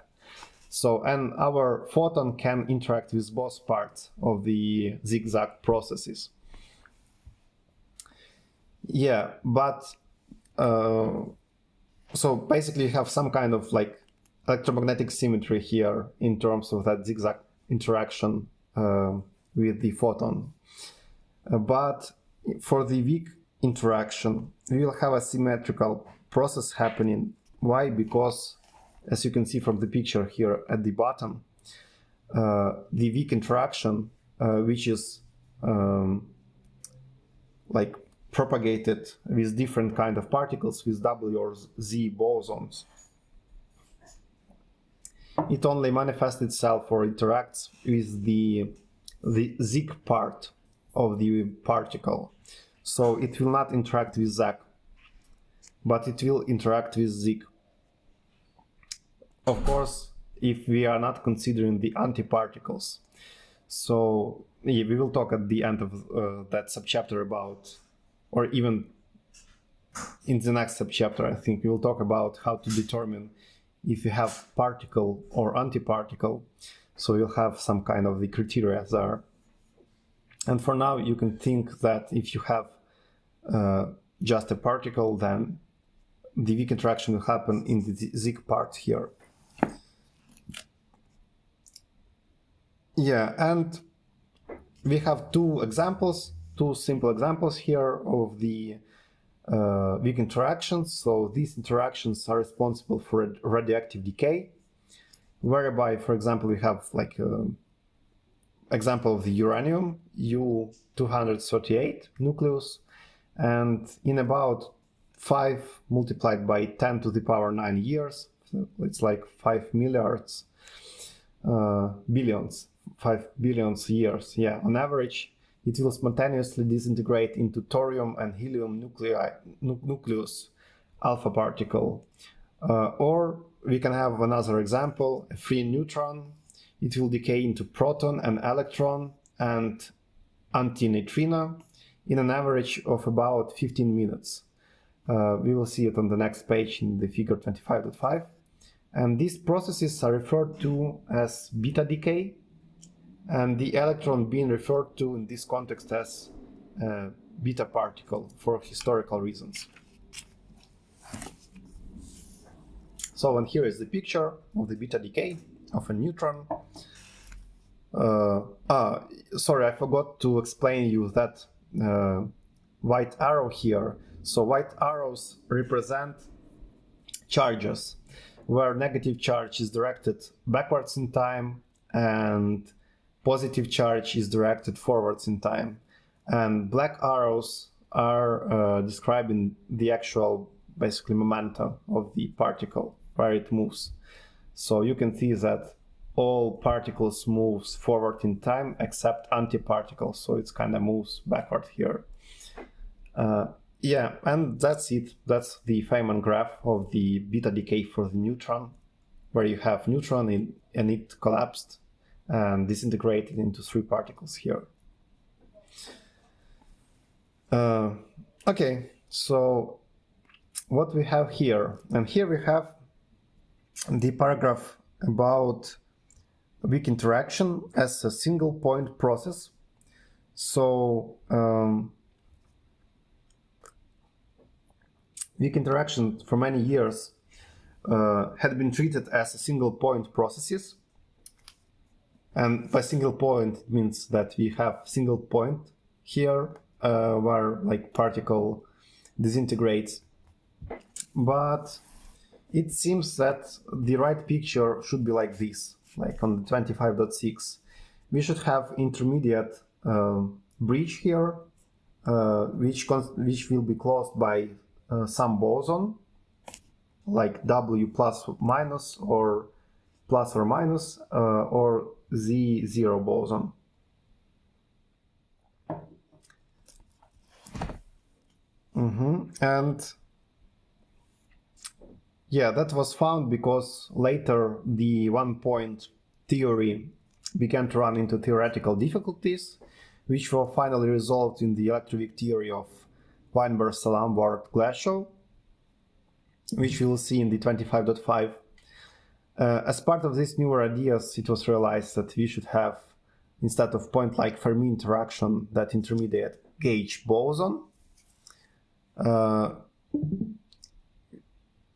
So, and our photon can interact with both parts of the zigzag processes. Yeah, but, so basically you have some kind of like electromagnetic symmetry here in terms of that zigzag interaction with the photon. But for the weak interaction, we will have a symmetrical process happening. Why? Because, as you can see from the picture here at the bottom, the weak interaction, which is like propagated with different kind of particles with W or Z bosons, it only manifests itself or interacts with the zig part of the particle. So it will not interact with zag, but it will interact with zig. Of course, if we are not considering the antiparticles. So yeah, we will talk at the end of that subchapter about, or even in the next subchapter, I think we will talk about how to determine if you have particle or antiparticle. So you'll have some kind of the criteria there. And for now, you can think that if you have just a particle, then the weak interaction will happen in the zig part here. Yeah, and we have two simple examples here of the weak interactions. So these interactions are responsible for radioactive decay, whereby, for example, we have like example of the uranium U-238 nucleus, and in about 5 multiplied by 10 to the power 9 years, so it's like 5 milliards billions, 5 billions years, yeah, on average, it will spontaneously disintegrate into thorium and helium nucleus alpha particle. Or we can have another example, a free neutron. It will decay into proton and electron and antineutrino in an average of about 15 minutes. We will see it on the next page in the figure 25.5. And these processes are referred to as beta decay, and the electron being referred to in this context as beta particle for historical reasons. So, and here is the picture of the beta decay of a neutron. Sorry, I forgot to explain you that white arrow here. So white arrows represent charges, where negative charge is directed backwards in time and positive charge is directed forwards in time. And black arrows are describing the actual, basically, momentum of the particle, where it moves. So you can see that all particles moves forward in time except antiparticles, so it's kind of moves backward here. Yeah, and that's it. That's the Feynman graph of the beta decay for the neutron, where you have neutron and it collapsed and disintegrated into 3 particles here. Okay, so what we have here, and here we have the paragraph about weak interaction as a single point process. So weak interaction for many years had been treated as a single point processes. And by single point, it means that we have single point here where like particle disintegrates. But it seems that the right picture should be like this, like on the 25.6. We should have intermediate breach here, which will be closed by some boson, like W plus minus or plus or minus, or Z0 boson. And yeah, that was found because later the one-point theory began to run into theoretical difficulties, which were finally resolved in the electroweak theory of Weinberg, Salam-Ward, Glashow, which we'll see in the 25.5. As part of these newer ideas, it was realized that we should have, instead of point-like Fermi interaction, that intermediate gauge boson,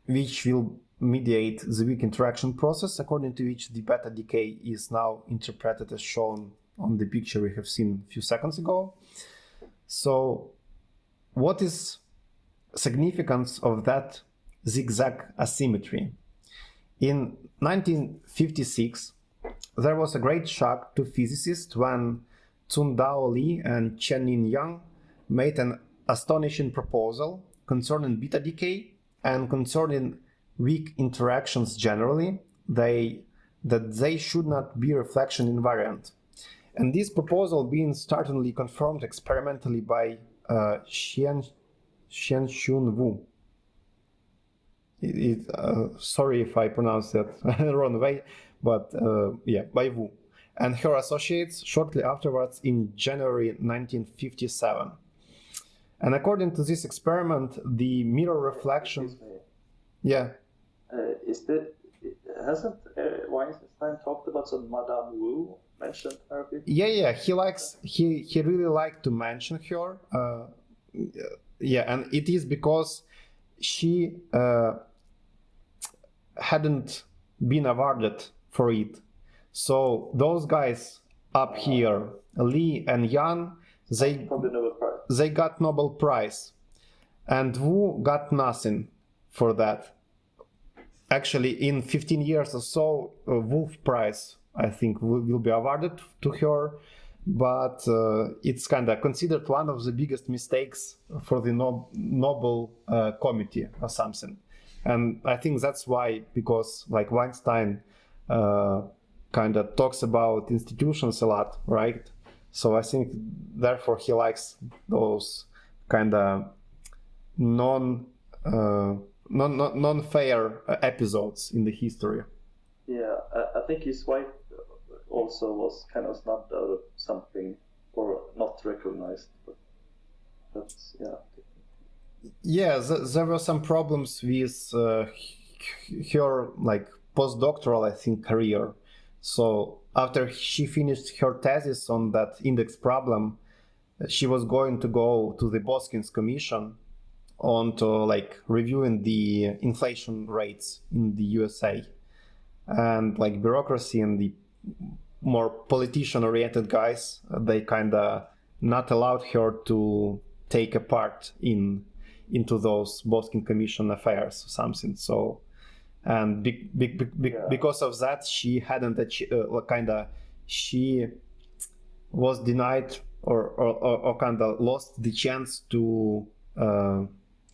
which will mediate the weak interaction process, according to which the beta decay is now interpreted as shown on the picture we have seen a few seconds ago. So what is significance of that zigzag asymmetry? In 1956, there was a great shock to physicists when Tsundao Li and Chen-Yin Yang made an astonishing proposal concerning beta decay and concerning weak interactions generally, that they should not be reflection invariant. And this proposal being startlingly confirmed experimentally by Xianxun Wu. Sorry if I pronounced that the wrong way, but yeah, by Wu. And her associates shortly afterwards in January 1957. And according to this experiment, the mirror reflection... Yeah. Hasn't Weinstein talked about some Madame Wu mentioned her before? Yeah, he really liked to mention her. Yeah, and it is because she hadn't been awarded for it. So those guys up here, Li and Yan, they got Nobel Prize, and Wu got nothing for that. Actually, in 15 years or so, Wolf Prize, I think, will be awarded to her, but it's kind of considered one of the biggest mistakes for the Nobel Committee or something. And I think that's why, because like Weinstein kind of talks about institutions a lot, right? So I think therefore he likes those kind of non-fair episodes in the history. Yeah, I think his wife also was kind of snubbed out of something or not recognized. But that's, yeah. Yeah, there were some problems with her like postdoctoral, I think, career. So after she finished her thesis on that index problem, she was going to go to the Boskins Commission on to like reviewing the inflation rates in the USA, and like bureaucracy and the more politician-oriented guys, they kind of not allowed her to take a part into those Boskin Commission affairs or something. So, and because of that, she hadn't she was denied or kind of lost the chance to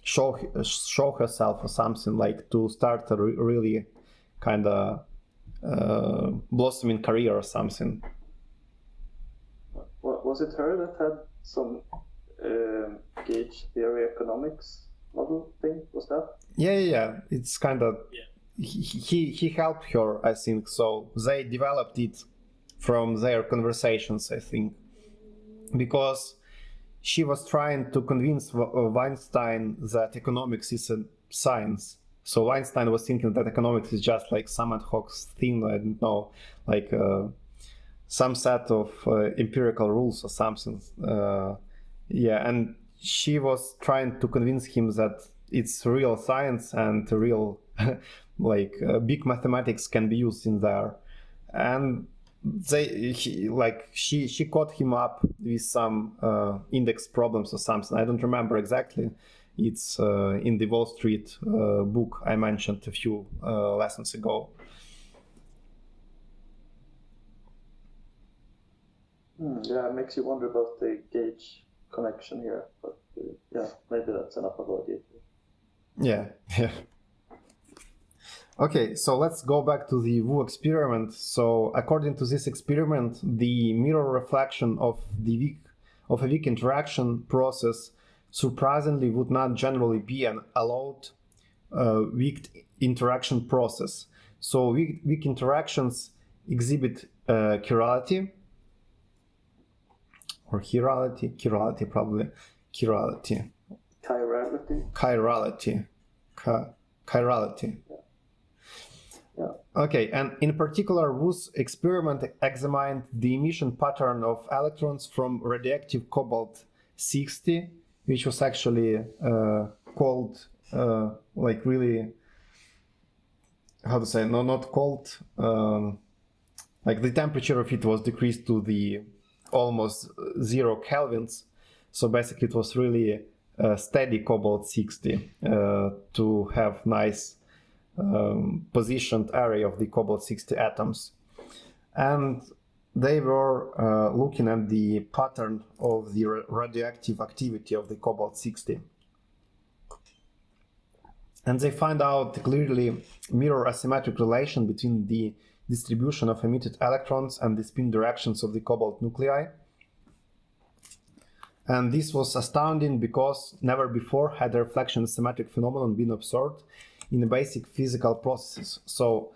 show herself or something, like to start a really kind of blossoming career or something. Was it her that had some gauge theory economics model thing? Was that? Yeah. It's kind of he helped her, I think. So they developed it from their conversations, I think, because she was trying to convince Weinstein that economics is a science. So Weinstein was thinking that economics is just like some ad hoc thing, I don't know, like some set of empirical rules or something. And she was trying to convince him that it's real science and real big mathematics can be used in there. And she caught him up with some index problems or something. I don't remember exactly. It's in the Wall Street book I mentioned a few lessons ago. Yeah, it makes you wonder about the gauge connection here, but maybe that's enough about it. Yeah. Okay, so let's go back to the Wu experiment. So according to this experiment, the mirror reflection of a weak interaction process surprisingly would not generally be an allowed weak interaction process. So weak interactions exhibit chirality, or chirality probably, chirality. Chirality. Yeah. Okay, and in particular, Wu's experiment examined the emission pattern of electrons from radioactive cobalt-60, which was actually called really, how to say, no, not cold, like the temperature of it was decreased to the almost 0 kelvins. So basically it was really steady cobalt-60 to have nice positioned array of the cobalt-60 atoms. And they were looking at the pattern of the radioactive activity of the cobalt-60. And they find out clearly mirror asymmetric relation between the distribution of emitted electrons and the spin directions of the cobalt nuclei. And this was astounding because never before had a reflection asymmetric phenomenon been observed in the basic physical processes. So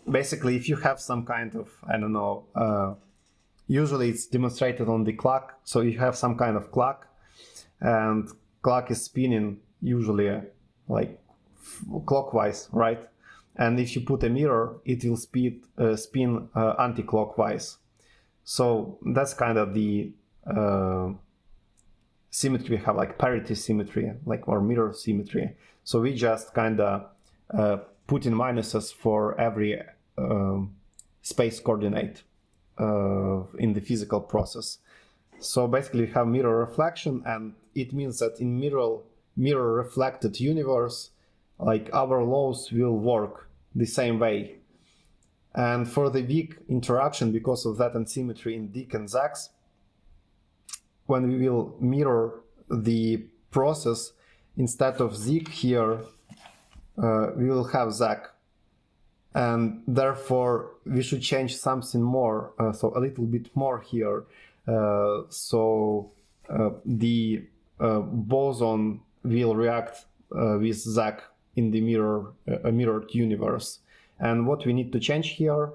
basically, if you have some kind of, I don't know, usually it's demonstrated on the clock. So you have some kind of clock, and clock is spinning usually like clockwise, right? And if you put a mirror, it will spin anti-clockwise. So that's kind of the symmetry we have, like parity symmetry, or mirror symmetry. So we just kind of put in minuses for every space coordinate in the physical process. So basically we have mirror reflection, and it means that in mirror reflected universe, like our laws will work the same way. And for the weak interaction, because of that asymmetry in Dick and Zach's, when we will mirror the process, instead of Zig here, we will have Zach. And therefore, we should change something more, so a little bit more here. So the boson will react with Zach in the mirrored universe. And what we need to change here,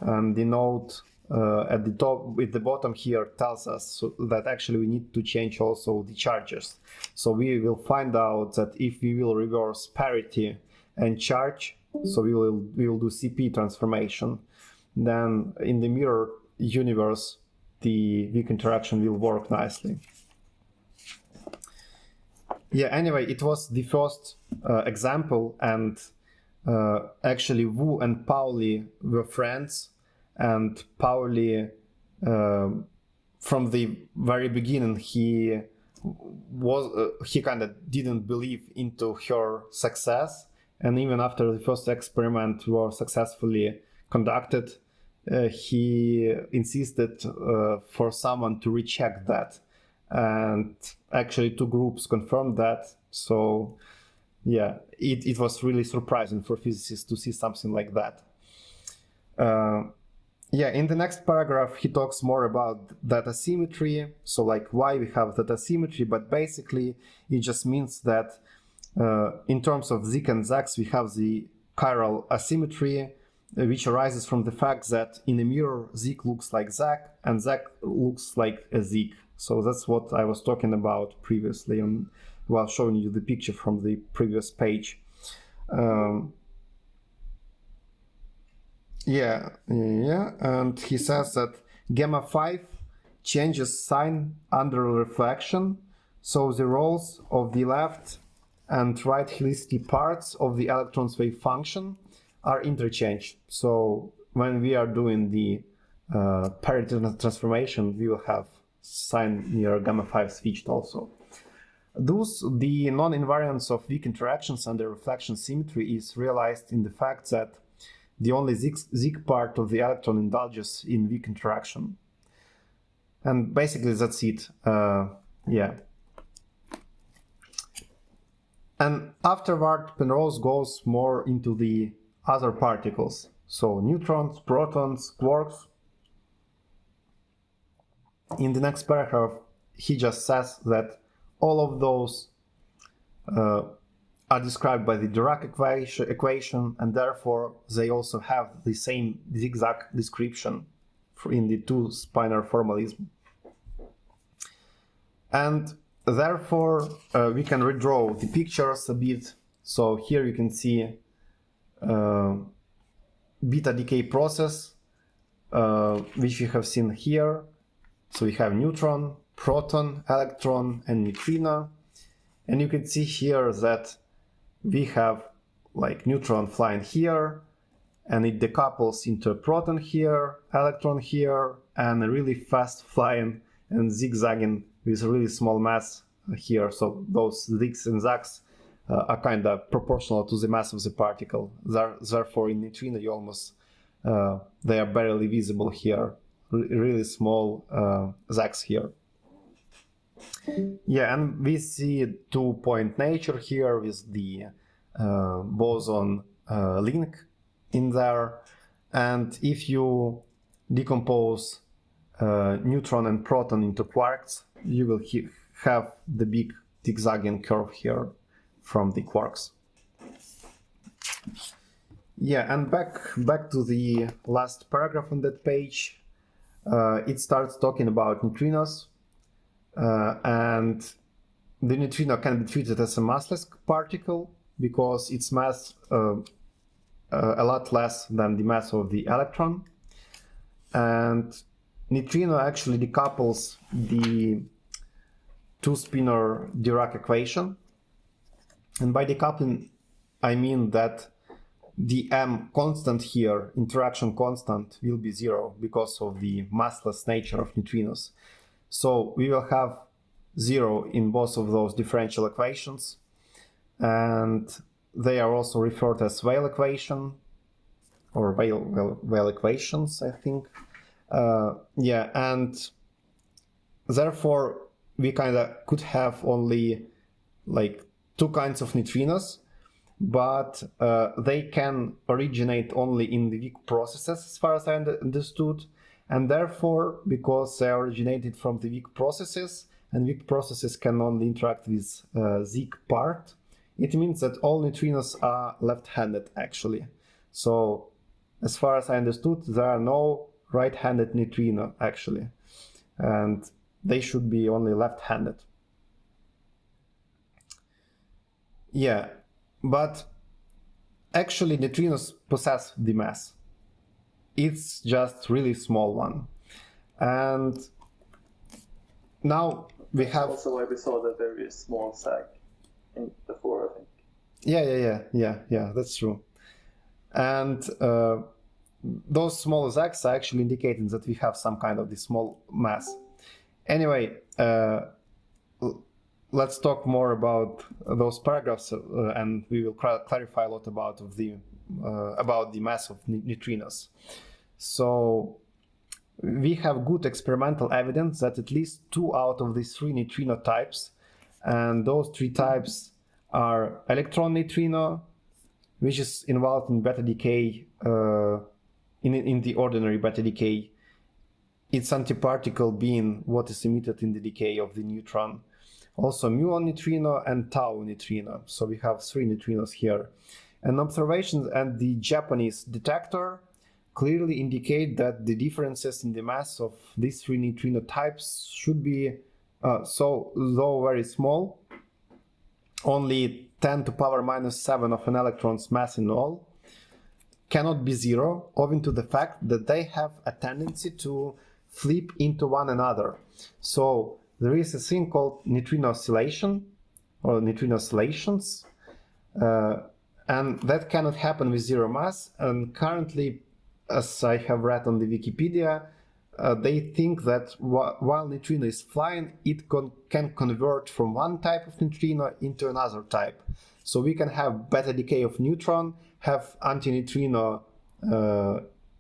the note at the top with the bottom here tells us that actually we need to change also the charges. So we will find out that if we will reverse parity and charge, so we will do Cp transformation, then in the mirror universe the weak interaction will work nicely. Yeah, anyway, it was the first example, and actually Wu and Pauli were friends, and Pauli from the very beginning he kind of didn't believe into her success, and even after the first experiment was successfully conducted, he insisted for someone to recheck that, and actually 2 groups confirmed that. So yeah, it was really surprising for physicists to see something like that. Yeah, in the next paragraph, he talks more about data symmetry. So like why we have data symmetry, but basically it just means that in terms of Zik and Zags, we have the chiral asymmetry, which arises from the fact that in a mirror, Zik looks like Zag and Zag looks like a Zik. So that's what I was talking about previously while showing you the picture from the previous page. And he says that gamma 5 changes sign under reflection, so the roles of the left and right helicity parts of the electron's wave function are interchanged. So when we are doing the parity transformation, we will have sign near gamma 5 switched also. Thus, the non-invariance of weak interactions under reflection symmetry is realized in the fact that the only Zik part of the electron indulges in weak interaction. And basically that's it. And afterward, Penrose goes more into the other particles. So neutrons, protons, quarks. In the next paragraph, he just says that all of those are described by the Dirac equation, and therefore they also have the same zigzag description in the 2-spinor formalism. And therefore we can redraw the pictures a bit. So here you can see beta decay process, which we have seen here. So we have neutron, proton, electron, and neutrino. And you can see here that we have like neutron flying here, and it decouples into a proton here, electron here, and a really fast flying and zigzagging with really small mass here. So those zigs and zags are kind of proportional to the mass of the particle. Therefore, in neutrino, you almost they are barely visible here. Really small zags here. Yeah, and we see 2-point nature here with the boson link in there. And if you decompose neutron and proton into quarks, you will have the big zigzagging curve here from the quarks. Yeah, and back to the last paragraph on that page. It starts talking about neutrinos, and the neutrino can be treated as a massless particle because its mass a lot less than the mass of the electron. And neutrino actually decouples the 2-spinor Dirac equation. And by decoupling, I mean that the M constant here, interaction constant, will be 0 because of the massless nature of neutrinos. So we will have 0 in both of those differential equations, and they are also referred as Weyl equation, or Weyl equations, I think. And therefore we kind of could have only like 2 kinds of neutrinos, but they can originate only in the weak processes, as far as I understood. And therefore, because they originated from the weak processes, and weak processes can only interact with Zik part, it means that all neutrinos are left-handed, actually. So, as far as I understood, there are no right-handed neutrino, actually. And they should be only left-handed. Yeah, but actually neutrinos possess the mass. It's just really small one. And now we have... Also why we saw the very small sag in before, I think. Yeah, that's true. And those small zags are actually indicating that we have some kind of the small mass. Anyway, let's talk more about those paragraphs, and we will clarify a lot about the mass of neutrinos. So we have good experimental evidence that at least 2 out of these 3 neutrino types, and those 3 types are electron neutrino, which is involved in beta decay, in the ordinary beta decay, its antiparticle being what is emitted in the decay of the neutron. Also muon neutrino and tau neutrino. So we have 3 neutrinos here. And observations and the Japanese detector clearly indicate that the differences in the mass of these 3 neutrino types should be though very small, only 10 to power minus 7 of an electron's mass in all, cannot be 0, owing to the fact that they have a tendency to flip into one another. So there is a thing called neutrino oscillation or neutrino oscillations, and that cannot happen with 0 mass. And currently, as I have read on the Wikipedia, they think that while neutrino is flying, it can convert from one type of neutrino into another type. So we can have beta decay of neutron, have anti-neutrino,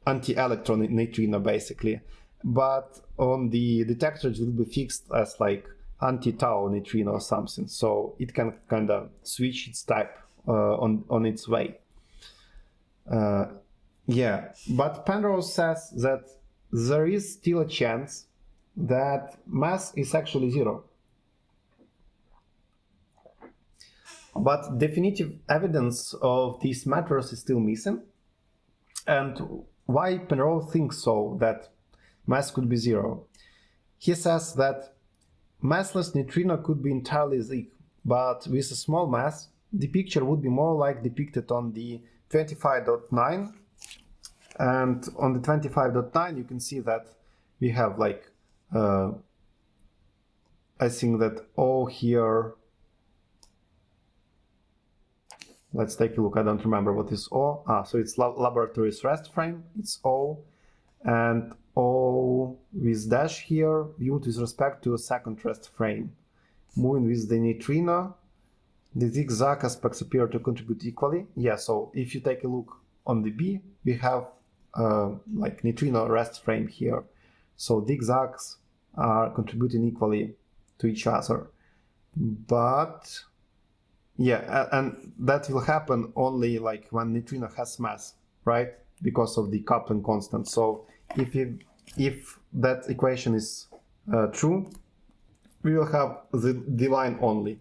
anti-electron neutrino basically. But on the detector it will be fixed as like anti-tau neutrino or something. So it can kind of switch its type on its way. Yeah, but Penrose says that there is still a chance that mass is actually 0. But definitive evidence of these matters is still missing. And why Penrose thinks so, that mass could be 0? He says that massless neutrino could be entirely Zig, but with a small mass, the picture would be more like depicted on the 25.9. And on the 25.9, you can see that we have like, I think that O here, let's take a look, I don't remember what is O. So it's laboratory's rest frame, it's O, and O with dash here, viewed with respect to a second rest frame. Moving with the neutrino, the zigzag aspects appear to contribute equally. Yeah, so if you take a look on the B, we have like neutrino rest frame here. So zigzags are contributing equally to each other. But yeah, and that will happen only like when neutrino has mass, right? Because of the coupling constant. So if that equation is true, we will have the line only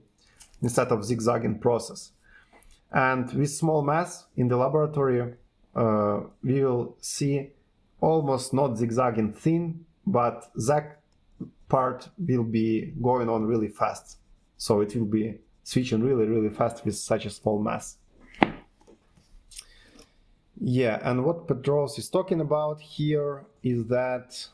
instead of zigzagging process. And with small mass in the laboratory, we will see almost not zigzagging thin, but that part will be going on really fast. So it will be switching really, really fast with such a small mass. Yeah, and what Penrose is talking about here is that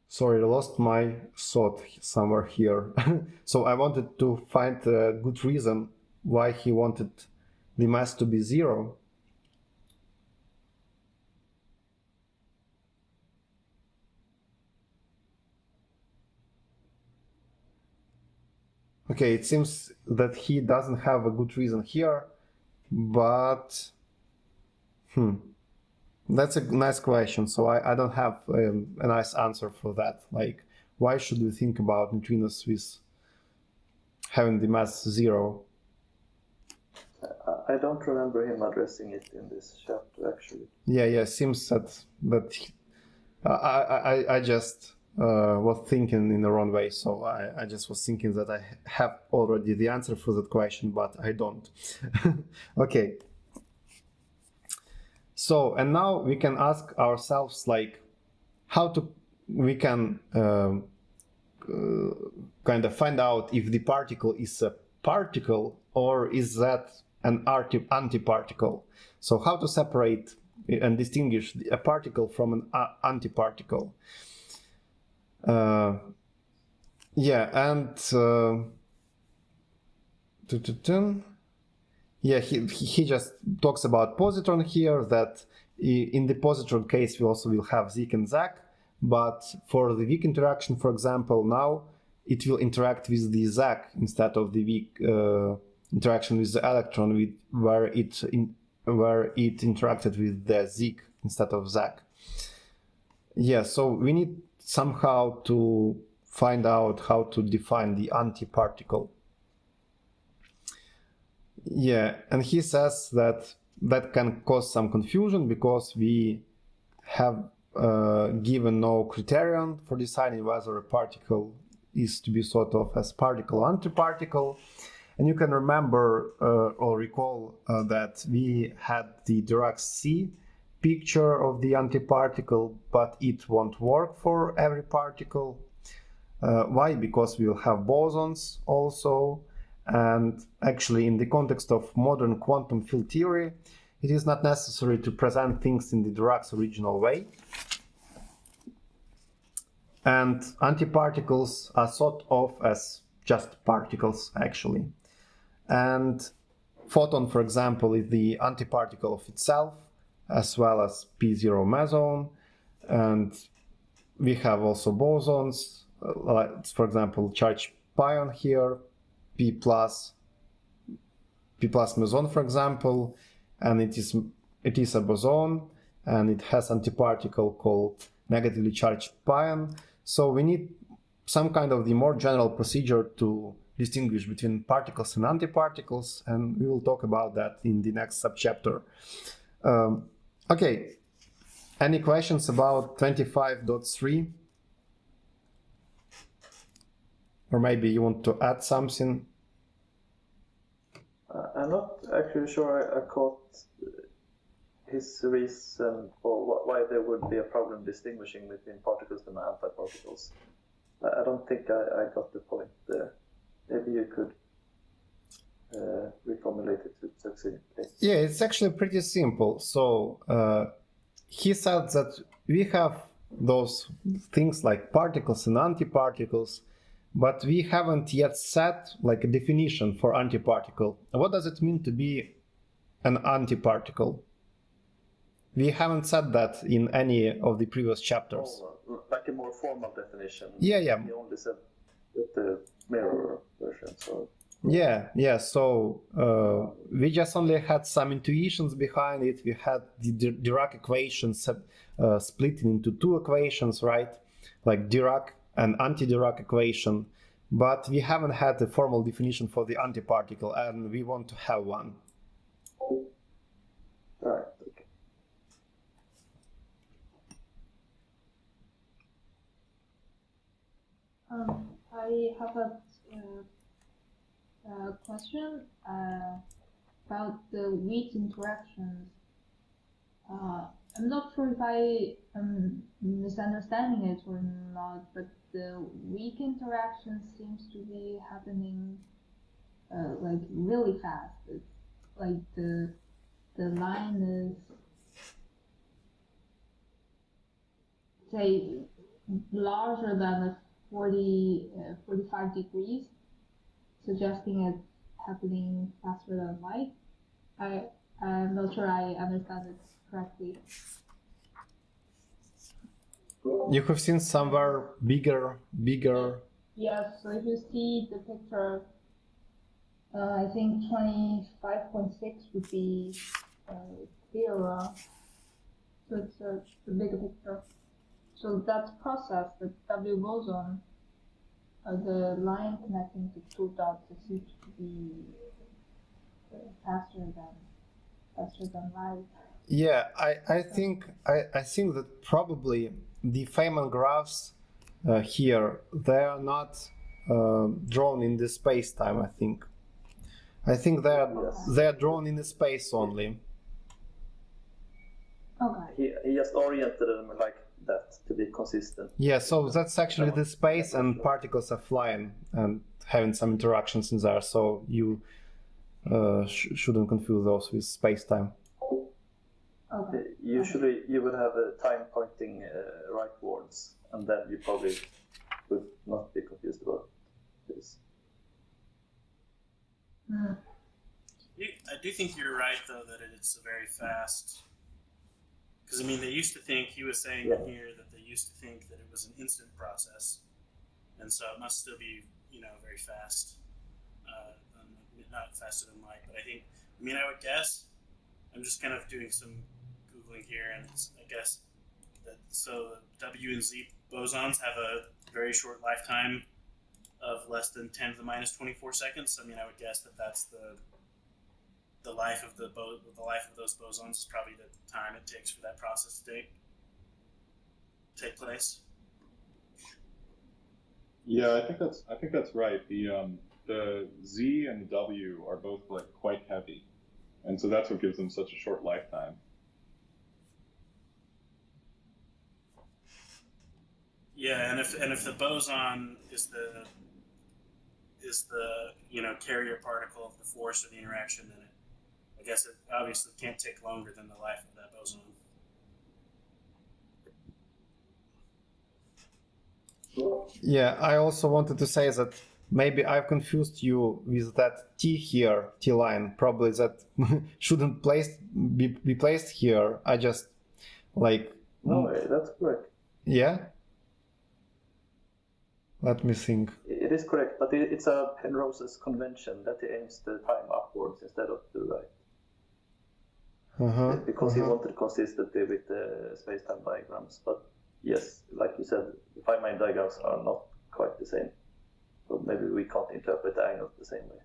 sorry, I lost my thought somewhere here. So I wanted to find a good reason why he wanted the mass to be 0. Okay, it seems that he doesn't have a good reason here, but that's a nice question. So I don't have a nice answer for that. Like, why should we think about neutrinos with having the mass 0? I don't remember him addressing it in this chapter, actually. Yeah, seems that I just was thinking in the wrong way. So I just was thinking that I have already the answer for that question, but I don't. Okay. So, and now we can ask ourselves, like, how we can kind of find out if the particle is a particle or is that an antiparticle. So how to separate and distinguish a particle from an antiparticle. Yeah, and Yeah, he just talks about positron here, that in the positron case we also will have Zik and Zag, but for the weak interaction, for example, now it will interact with the Zag instead of the weak interaction with the electron, where it interacted with the Zik instead of Zag. Yeah, so we need somehow to find out how to define the antiparticle. Yeah, and he says that that can cause some confusion because we have given no criterion for deciding whether a particle is to be thought of as particle or antiparticle. And you can remember or recall that we had the Dirac-C picture of the antiparticle, but it won't work for every particle. Why? Because we will have bosons also. And actually, in the context of modern quantum field theory, it is not necessary to present things in the Dirac's original way. And antiparticles are thought of as just particles, actually. And photon, for example, is the antiparticle of itself, as well as P0 meson. And we have also bosons, like, for example, charged pion here, P plus meson, for example, and it is a boson, and it has antiparticle called negatively charged pion. So we need some kind of the more general procedure to distinguish between particles and antiparticles, and we will talk about that in the next subchapter. Okay, any questions about 25.3? Or maybe you want to add something? I'm not actually sure I caught his reason for why there would be a problem distinguishing between particles and antiparticles. I don't think I got the point there. Maybe you could reformulate it to succeed. Yeah, it's actually pretty simple. So he said that we have those things like particles and antiparticles, but we haven't yet set like a definition for antiparticle. What does it mean to be an antiparticle? We haven't said that in any of the previous chapters. Oh, like a more formal definition. Yeah. You only said with the mirror version. So. Yeah. So we just only had some intuitions behind it. We had the Dirac equations split into two equations, right? Like Dirac and anti-Dirac equation. But we haven't had a formal definition for the antiparticle, and we want to have one. Right. Okay. I have a question about the weak interactions. I'm not sure if I am misunderstanding it or not, but the weak interaction seems to be happening like really fast. It's like the line is, say, larger than 45 degrees, suggesting it's happening faster than light. I'm not sure I understand it correctly. You have seen somewhere bigger. Yes, so if you see the picture, I think 25.6 would be clearer. So it's the bigger picture. So that process, the W boson, the line connecting the two dots seems to be faster than light. Yeah, I think that probably the Feynman graphs here, they are not drawn in the space-time. I think they are drawn in the space only. Okay. He just oriented them like that to be consistent. Yeah, so that's actually the space, and particles are flying and having some interactions in there. So you shouldn't confuse those with space-time. Okay. Usually you would have a time pointing rightwards, and then you probably would not be confused about this. do think you're right, though, that it's a very fast. Because I mean, they used to think he was saying here that they used to think that it was an instant process, and so it must still be very fast, not faster than light. But I would guess. I'm just kind of doing some googling here, and I guess that so W and Z bosons have a very short lifetime of less than 10 to the minus 24 seconds. I mean, I would guess that that's the life of the life of those bosons is probably the time it takes for that process to take place. Yeah, I think that's right. The Z and the W are both like quite heavy, and so that's what gives them such a short lifetime. Yeah, and if the boson is the carrier particle of the force of the interaction, then I guess it obviously can't take longer than the life of that boson. Yeah, I also wanted to say that maybe I've confused you with that T here, T line. Probably that shouldn't be placed here. I just No, that's correct. Yeah? Let me think. It is correct, but it's a Penrose's convention that he aims the time upwards instead of to the right. Because he wanted consistency with the space-time diagrams. But yes, like you said, the Feynman diagrams are not quite the same. So maybe we can't interpret the angles the same way.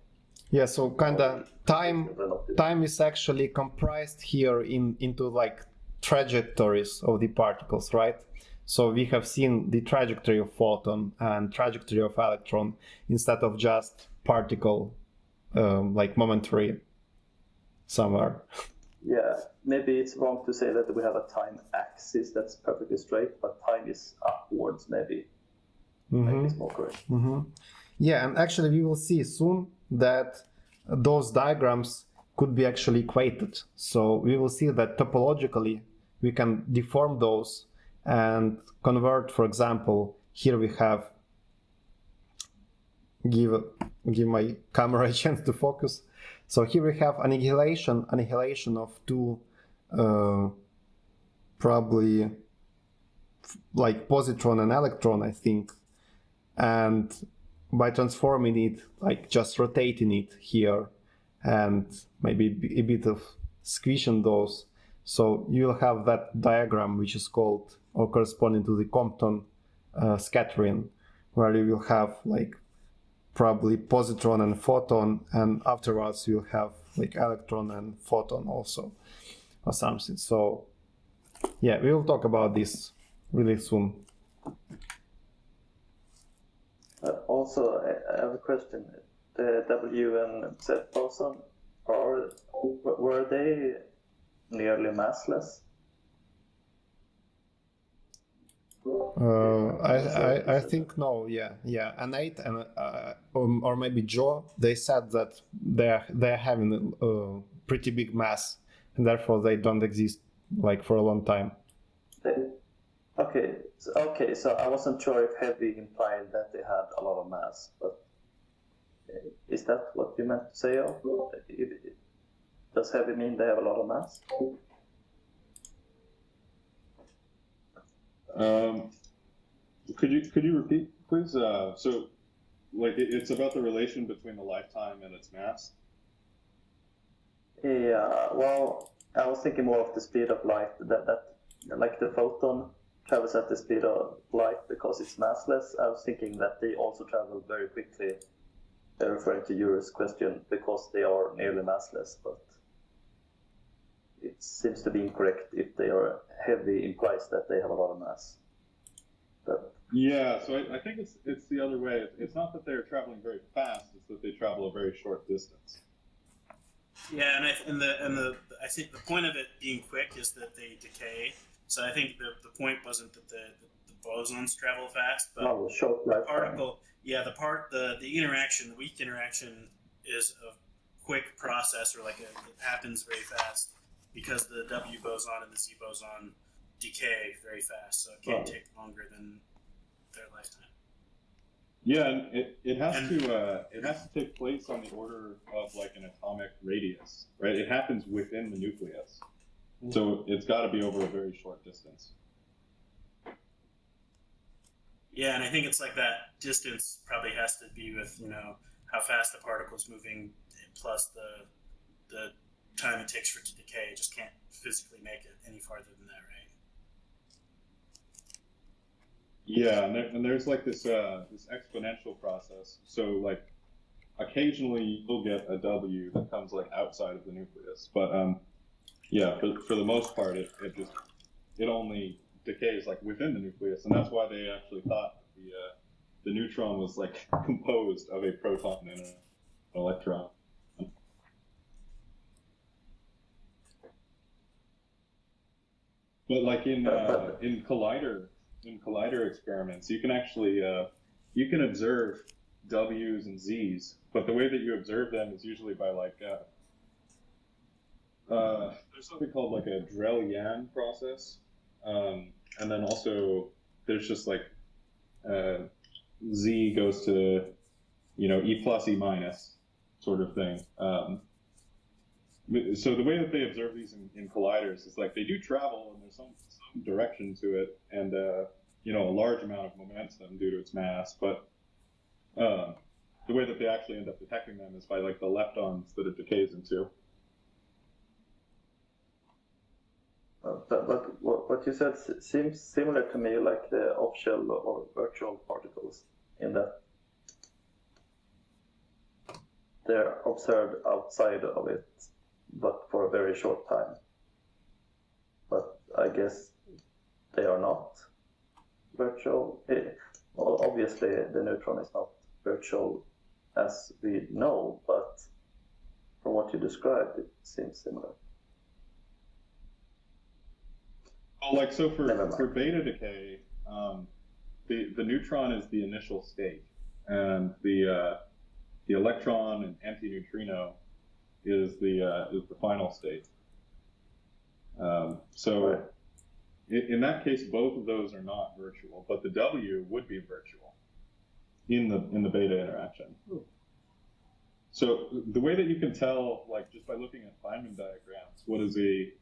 Yeah, so kinda time is actually comprised here into like trajectories of the particles, right? So we have seen the trajectory of photon and trajectory of electron instead of just particle, like momentary somewhere. Yeah, maybe it's wrong to say that we have a time axis that's perfectly straight, but time is upwards maybe. Maybe it's more correct. Yeah, and actually we will see soon that those diagrams could be actually equated. So we will see that topologically we can deform those and convert, for example, here we have, give my camera a chance to focus. So here we have annihilation of two, probably like positron and electron, I think. And by transforming it, like just rotating it here and maybe a bit of squishing those, so you'll have that diagram which is called or corresponding to the Compton scattering, where you will have like probably positron and photon, and afterwards you'll have like electron and photon also or something. So yeah, we will talk about this really soon. Also, I have a question. The W and Z boson, were they nearly massless? I think no, yeah. Annette and or maybe Joe, they said that they're having a pretty big mass, and therefore they don't exist like for a long time. Okay, so I wasn't sure if heavy implied that they had a lot of mass, but is that what you meant to say? Does heavy mean they have a lot of mass? Could you repeat, please? So, like, it's about the relation between the lifetime and its mass? Yeah, well, I was thinking more of the speed of light, that like the photon travels at the speed of light because it's massless. I was thinking that they also travel very quickly, referring to Yuri's question, because they are nearly massless, but it seems to be incorrect. If they are heavy, implies that they have a lot of mass. Yeah, so I think it's the other way. It's not that they're traveling very fast; it's that they travel a very short distance. Yeah, and I think the point of it being quick is that they decay. So I think the point wasn't that the bosons travel fast, but the particle. Yeah, the interaction, the weak interaction, is a quick process, or it happens very fast because the W boson and the Z boson decay very fast, so it can't take longer than their lifetime. Yeah, and it has to take place on the order of like an atomic radius, right? It happens within the nucleus, so it's got to be over a very short distance. Yeah, and I think it's like that distance probably has to be with, how fast the particle's moving plus the time it takes for it to decay. It just can't physically make it any farther than that, right? Yeah, and there's like this exponential process. So like occasionally you'll get a W that comes like outside of the nucleus, but yeah, for the most part it only decays like within the nucleus, and that's why they actually thought the neutron was like composed of a proton and an electron. But like in collider experiments, you can actually you can observe W's and Z's, but the way that you observe them is usually by like there's something called like a Drell-Yan process, and then also there's just like Z goes to E plus E minus sort of thing. So the way that they observe these in colliders is like they do travel and there's some direction to it, and a large amount of momentum due to its mass, but the way that they actually end up detecting them is by like the leptons that it decays into. But what you said seems similar to me, like the off-shell or virtual particles, in that they're observed outside of it, but for a very short time. But I guess they are not virtual. Obviously, the neutron is not virtual as we know, but from what you described, it seems similar. Well, like so for beta decay, the neutron is the initial state, and the electron and antineutrino is the final state. So right. In that case, both of those are not virtual, but the W would be virtual in the beta interaction. So the way that you can tell, like just by looking at Feynman diagrams, what is a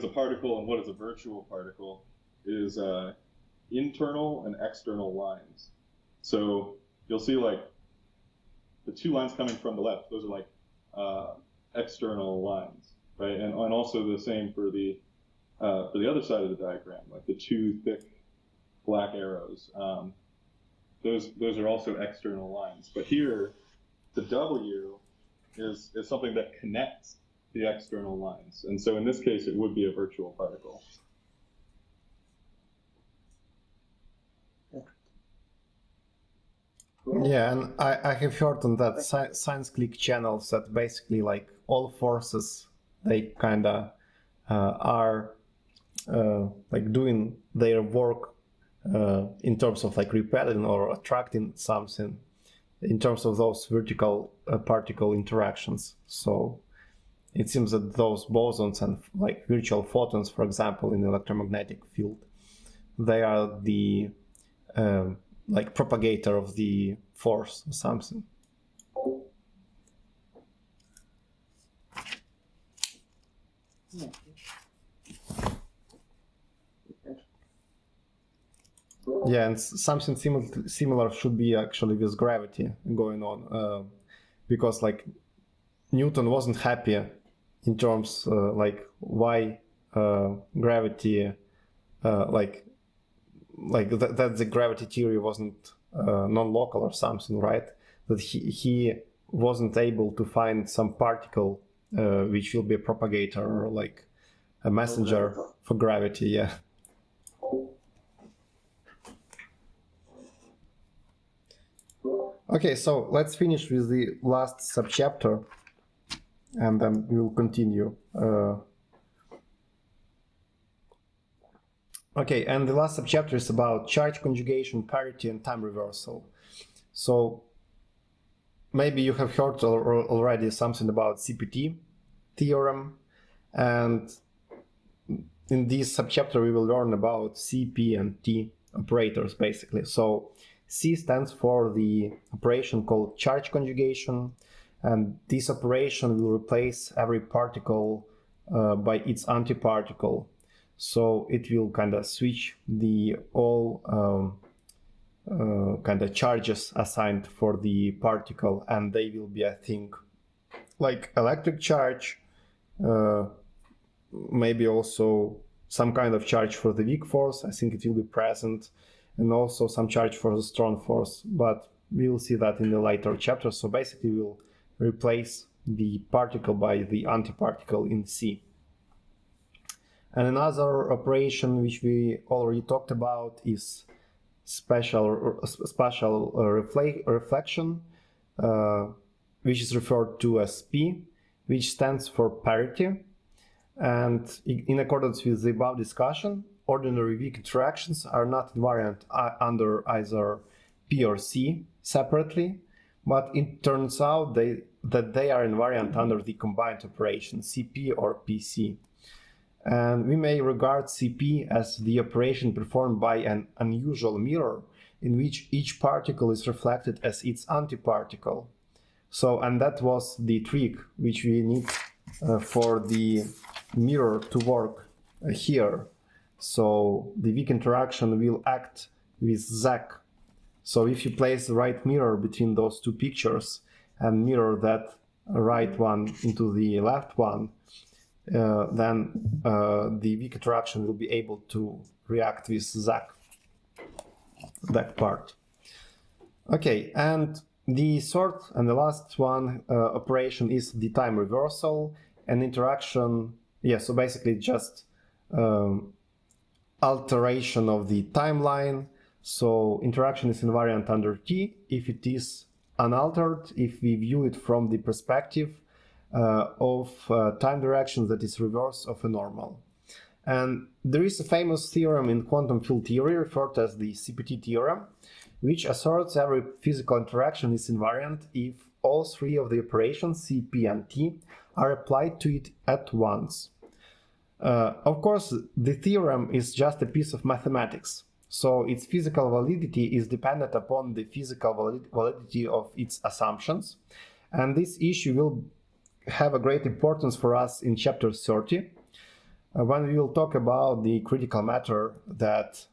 particle and what is a virtual particle is internal and external lines. So you'll see like the two lines coming from the left, those are like external lines, right? And also the same for the other side of the diagram, like the two thick black arrows. Those are also external lines. But here, the W is something that connects the external lines. And so in this case, it would be a virtual particle. Yeah, and I have heard on that science click channels that basically like all forces, they kind of are like doing their work in terms of like repelling or attracting something in terms of those vertical particle interactions. So it seems that those bosons and like virtual photons, for example, in the electromagnetic field, they are the like propagator of the force or something. Yeah, and something similar should be actually with gravity going on, because like Newton wasn't happy in terms like why gravity that the gravity theory wasn't non-local or something, right? That he wasn't able to find some particle which will be a propagator or like a messenger for gravity. Yeah. Okay, so let's finish with the last subchapter, and then we will continue. Okay, and the last subchapter is about charge conjugation, parity, and time reversal. So maybe you have heard already something about Cpt Theorem, and in this subchapter we will learn about Cp and T operators, basically. So C stands for the operation called charge conjugation, and this operation will replace every particle by its antiparticle. So it will kind of switch the all kind of charges assigned for the particle, and they will be, I think, like electric charge, maybe also some kind of charge for the weak force. I think it will be present, and also some charge for the strong force, but we will see that in the later chapter. So basically we'll replace the particle by the antiparticle in C. And another operation which we already talked about is spatial reflection, which is referred to as P, which stands for parity. And in accordance with the above discussion, ordinary weak interactions are not invariant under either P or C separately, but it turns out that they are invariant under the combined operation Cp or Pc. And we may regard Cp as the operation performed by an unusual mirror in which each particle is reflected as its antiparticle. So, and that was the trick which we need for the mirror to work here. So the weak interaction will act with Zag. So if you place the right mirror between those two pictures and mirror that right one into the left one, then the weak interaction will be able to react with Zag, that part. Okay, and the third and the last one operation is the time reversal and interaction. Yeah, so basically just alteration of the timeline. So interaction is invariant under T if it is unaltered, if we view it from the perspective of time direction that is reverse of a normal. And there is a famous theorem in quantum field theory referred as the Cpt Theorem, which asserts every physical interaction is invariant if all three of the operations C, P, and T are applied to it at once. Of course, the theorem is just a piece of mathematics, so its physical validity is dependent upon the physical validity of its assumptions, and this issue will have a great importance for us in chapter 30, when we will talk about the critical matters that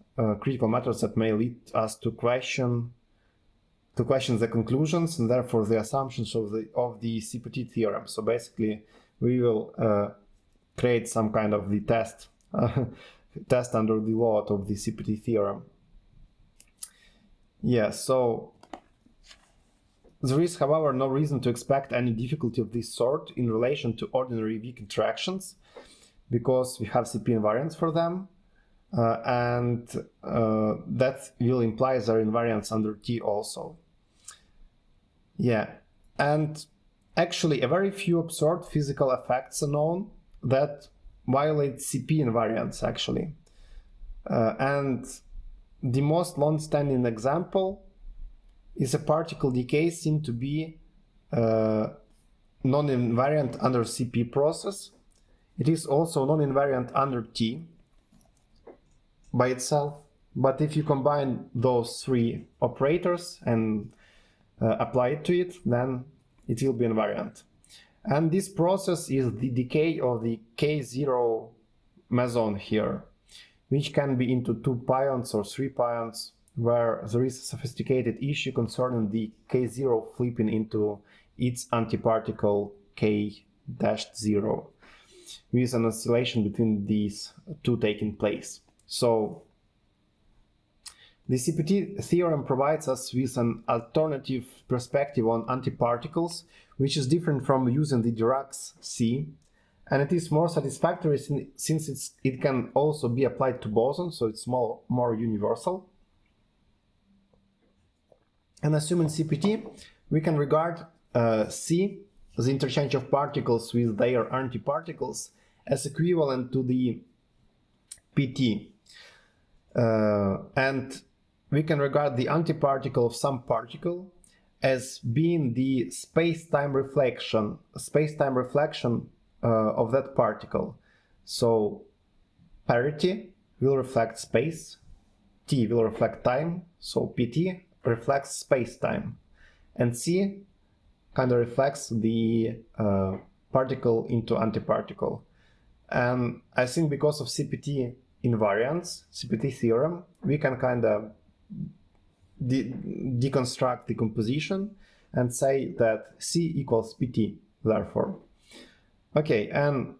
may lead us to question the conclusions and therefore the assumptions of the Cpt theorem. So basically, we will create some kind of the test under the law of the Cpt theorem. Yeah, so there is, however, no reason to expect any difficulty of this sort in relation to ordinary weak interactions, because we have Cp invariants for them, and that will imply their invariance under T also. Yeah, and actually a very few observed physical effects are known that violate Cp invariance actually. And the most long-standing example is a particle decay seen to be non-invariant under Cp process. It is also non-invariant under T by itself, but if you combine those three operators and apply it to it, then it will be invariant. And this process is the decay of the K0 meson here, which can be into 2 pions or 3 pions, where there is a sophisticated issue concerning the K0 flipping into its antiparticle K-0, with an oscillation between these two taking place. So the Cpt theorem provides us with an alternative perspective on antiparticles, which is different from using the Dirac's C, and it is more satisfactory since it can also be applied to bosons, so it's more universal. And assuming Cpt, we can regard C, the interchange of particles with their antiparticles, as equivalent to the Pt. And we can regard the antiparticle of some particle as being the space-time reflection of that particle. So parity will reflect space, T will reflect time, so Pt reflects space-time, and C kind of reflects the particle into antiparticle. And I think because of Cpt invariance, Cpt theorem, we can kind of deconstruct the composition and say that C equals Pt, therefore. Okay, and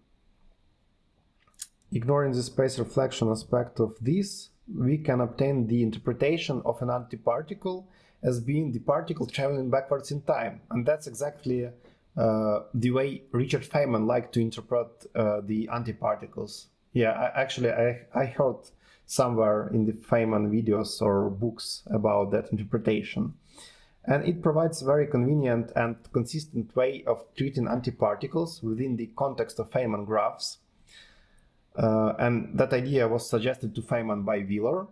ignoring the space reflection aspect of this, we can obtain the interpretation of an antiparticle as being the particle traveling backwards in time. And that's exactly the way Richard Feynman liked to interpret the antiparticles. Yeah, I heard somewhere in the Feynman videos or books about that interpretation. And it provides a very convenient and consistent way of treating antiparticles within the context of Feynman graphs. And that idea was suggested to Feynman by Wheeler,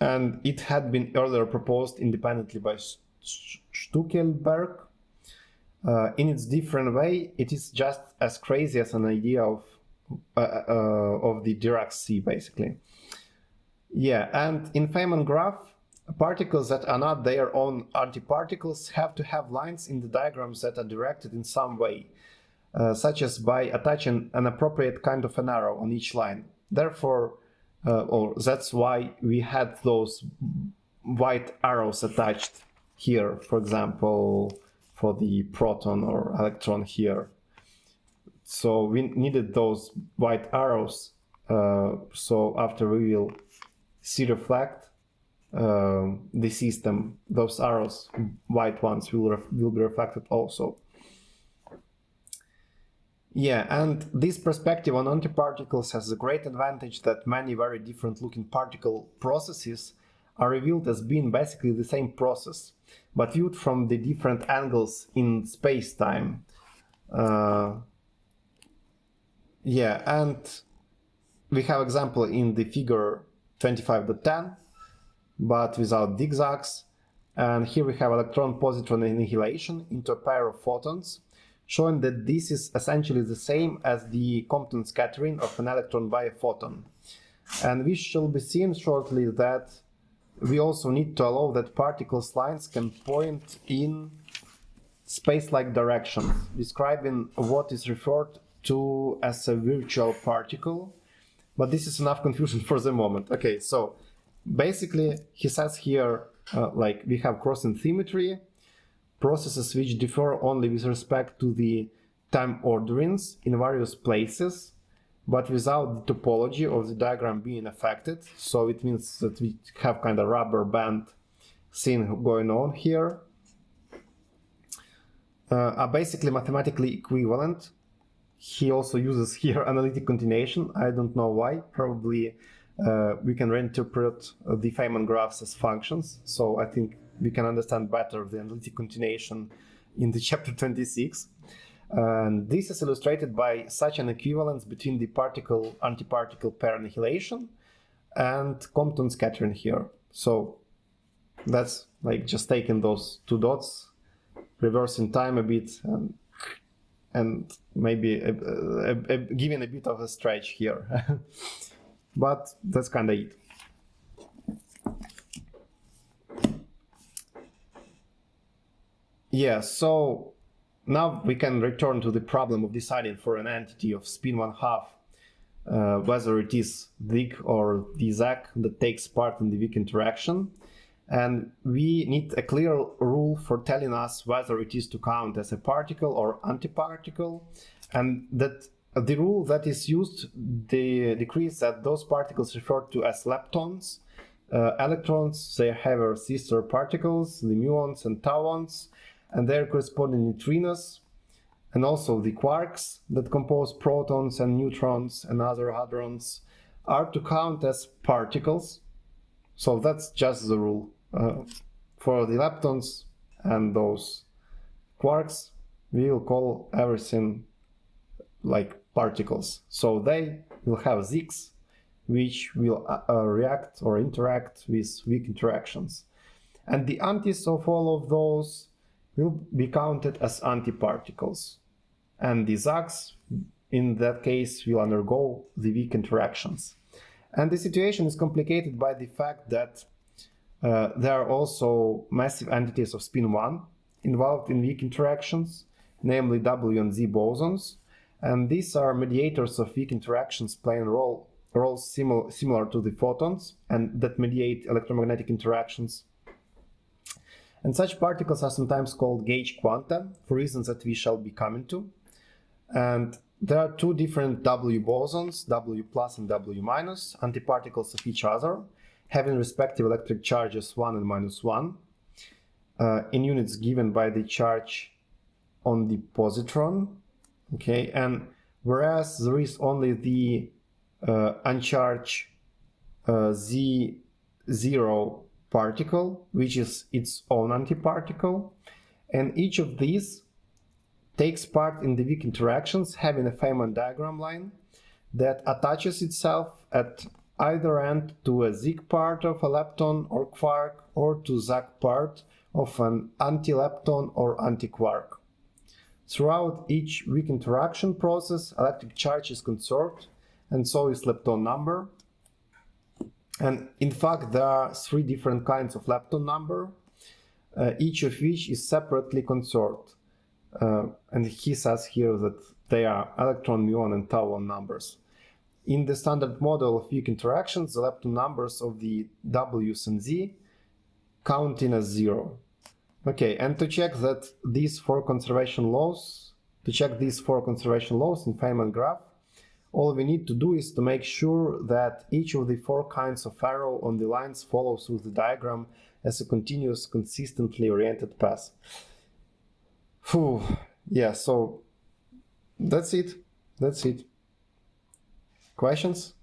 and it had been earlier proposed independently by Stuckelberg. In its different way, it is just as crazy as an idea of the Dirac sea, basically. Yeah, and in Feynman graph, particles that are not their own antiparticles have to have lines in the diagrams that are directed in some way, such as by attaching an appropriate kind of an arrow on each line. Therefore, or that's why we had those white arrows attached here, for example, for the proton or electron here. So we needed those white arrows, so after we will see reflect the system, those arrows, white ones, will be reflected also. Yeah, and this perspective on antiparticles has the great advantage that many very different looking particle processes are revealed as being basically the same process, but viewed from the different angles in space-time. Yeah, and we have example in the figure 25.10, but without zigzags. And here we have electron-positron annihilation into a pair of photons, showing that this is essentially the same as the Compton scattering of an electron by a photon. And we shall be seeing shortly that we also need to allow that particles lines can point in space-like directions, describing what is referred to as a virtual particle. But this is enough confusion for the moment. Okay, so basically he says here, like we have crossing symmetry, processes which differ only with respect to the time orderings in various places, but without the topology of the diagram being affected. So it means that we have kind of rubber band thing going on here, are basically mathematically equivalent. He also uses here analytic continuation. I don't know why. Probably we can reinterpret the Feynman graphs as functions. So I think we can understand better the analytic continuation in the chapter 26. And this is illustrated by such an equivalence between the particle-antiparticle pair annihilation and Compton scattering here. So that's like just taking those two dots, reversing time a bit, and maybe giving a bit of a stretch here. But that's kind of it. Yeah, so now we can return to the problem of deciding for an entity of spin 1/2, whether it is Zig or Zag that takes part in the weak interaction. And we need a clear rule for telling us whether it is to count as a particle or antiparticle, and that the rule that is used decrees that those particles referred to as leptons, electrons, they have their sister particles, the muons and tauons, and their corresponding neutrinos, and also the quarks that compose protons and neutrons and other hadrons, are to count as particles. So that's just the rule. For the leptons and those quarks, we will call everything like particles. So they will have zigs, which will react or interact with weak interactions. And the antis of all of those will be counted as antiparticles. And the zags, in that case, will undergo the weak interactions. And the situation is complicated by the fact that There are also massive entities of spin 1 involved in weak interactions, namely W and Z bosons, and these are mediators of weak interactions playing roles similar to the photons and that mediate electromagnetic interactions. And such particles are sometimes called gauge quanta for reasons that we shall be coming to. And there are two different W bosons, W plus and W minus, antiparticles of each other, having respective electric charges 1 and minus 1, in units given by the charge on the positron. Okay, and whereas there is only the uncharged Z0 particle, which is its own antiparticle, and each of these takes part in the weak interactions, having a Feynman diagram line that attaches itself at either end to a Zig part of a lepton or quark, or to Zag part of an anti-lepton or anti-quark. Throughout each weak interaction process, electric charge is conserved, and so is lepton number. And in fact, there are 3 different kinds of lepton number, each of which is separately conserved. And he says here that they are electron, muon, and tauon numbers. In the standard model of weak interactions, the lepton numbers of the W's and Z count in as 0. Okay, and to check these 4 conservation laws in Feynman graph, all we need to do is to make sure that each of the 4 kinds of arrow on the lines follows through the diagram as a continuous, consistently oriented path. Phew. Yeah, so that's it. Questions?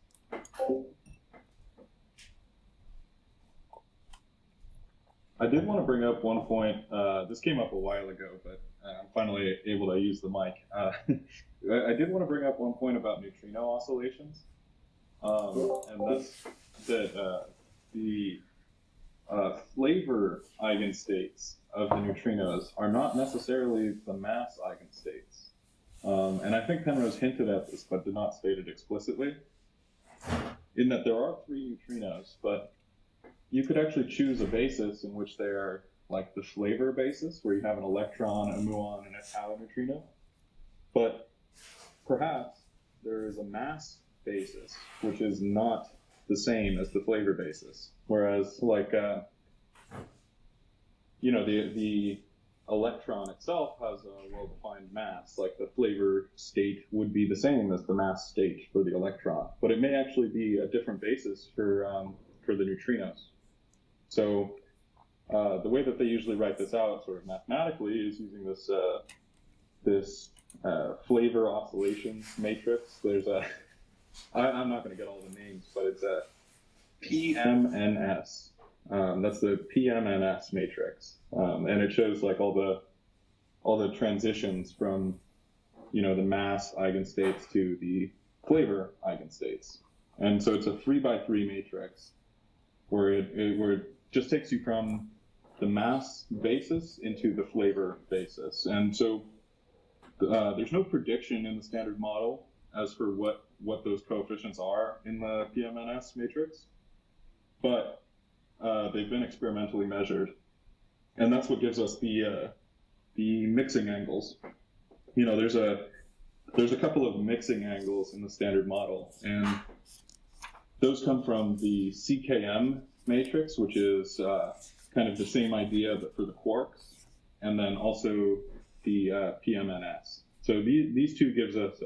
I did want to bring up one point. This came up a while ago, but I'm finally able to use the mic. I did want to bring up one point about neutrino oscillations, and that's that the flavor eigenstates of the neutrinos are not necessarily the mass eigenstates. And I think Penrose hinted at this, but did not state it explicitly, in that there are 3 neutrinos, but you could actually choose a basis in which they are like the flavor basis, where you have an electron, a muon, and a tau neutrino. But perhaps there is a mass basis, which is not the same as the flavor basis. Whereas, like, the electron itself has a well-defined mass. Like, the flavor state would be the same as the mass state for the electron, but it may actually be a different basis for the neutrinos. So the way that they usually write this out, sort of mathematically, is using this flavor oscillations matrix. There's I'm not going to get all the names, but it's a Pmns. That's the Pmns matrix, and it shows like all the transitions from the mass eigenstates to the flavor eigenstates. And so it's a 3x3 matrix where it just takes you from the mass basis into the flavor basis. And so there's no prediction in the standard model as for what those coefficients are in the Pmns matrix, but they've been experimentally measured, and that's what gives us the mixing angles. There's a couple of mixing angles in the standard model, and those come from the CKM matrix, which is kind of the same idea but for the quarks, and then also the Pmns. So these two gives us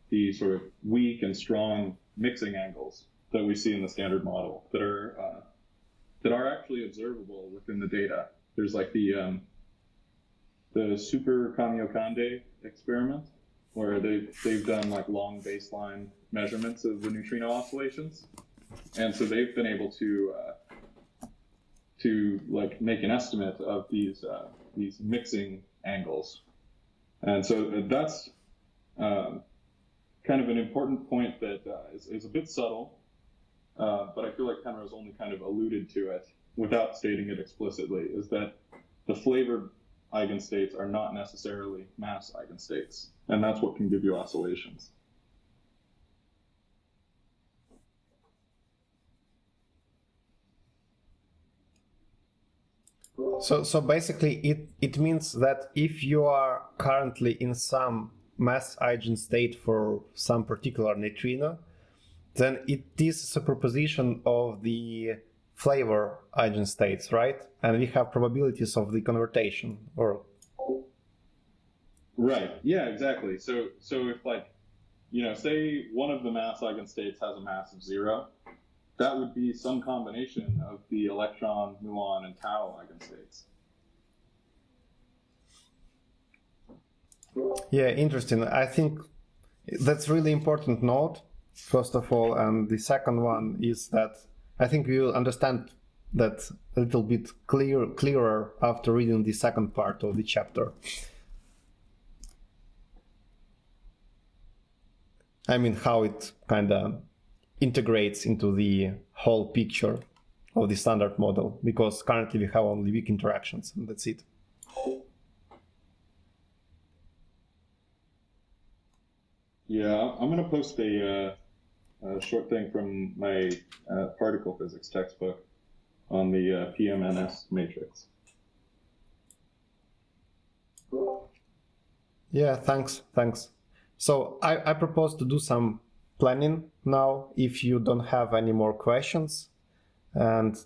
the sort of weak and strong mixing angles that we see in the standard model that are actually observable within the data. There's like the Super Kamiokande experiment, where they've done like long baseline measurements of the neutrino oscillations, and so they've been able to like make an estimate of these mixing angles. And so that's kind of an important point that is a bit subtle, but I feel like Penrose only kind of alluded to it without stating it explicitly, is that the flavor eigenstates are not necessarily mass eigenstates, and that's what can give you oscillations. So basically it means that if you are currently in some mass eigenstate for some particular neutrino, then it is a superposition of the flavor eigenstates, right? And we have probabilities of the convertation, or Right. Yeah, exactly. So if, like, say one of the mass eigenstates has a mass of 0, that would be some combination of the electron, muon, and tau eigenstates. yeah, interesting. I think that's really important note, first of all, and the second one is that I think we will understand that a little bit clearer after reading the second part of the chapter. I mean, how it kind of integrates into the whole picture of the standard model, because currently we have only weak interactions, and that's it. Yeah, I'm going to post a short thing from my particle physics textbook on the Pmms matrix. Yeah, thanks. So I propose to do some planning now, if you don't have any more questions, and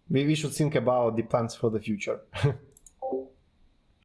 we should think about the plans for the future.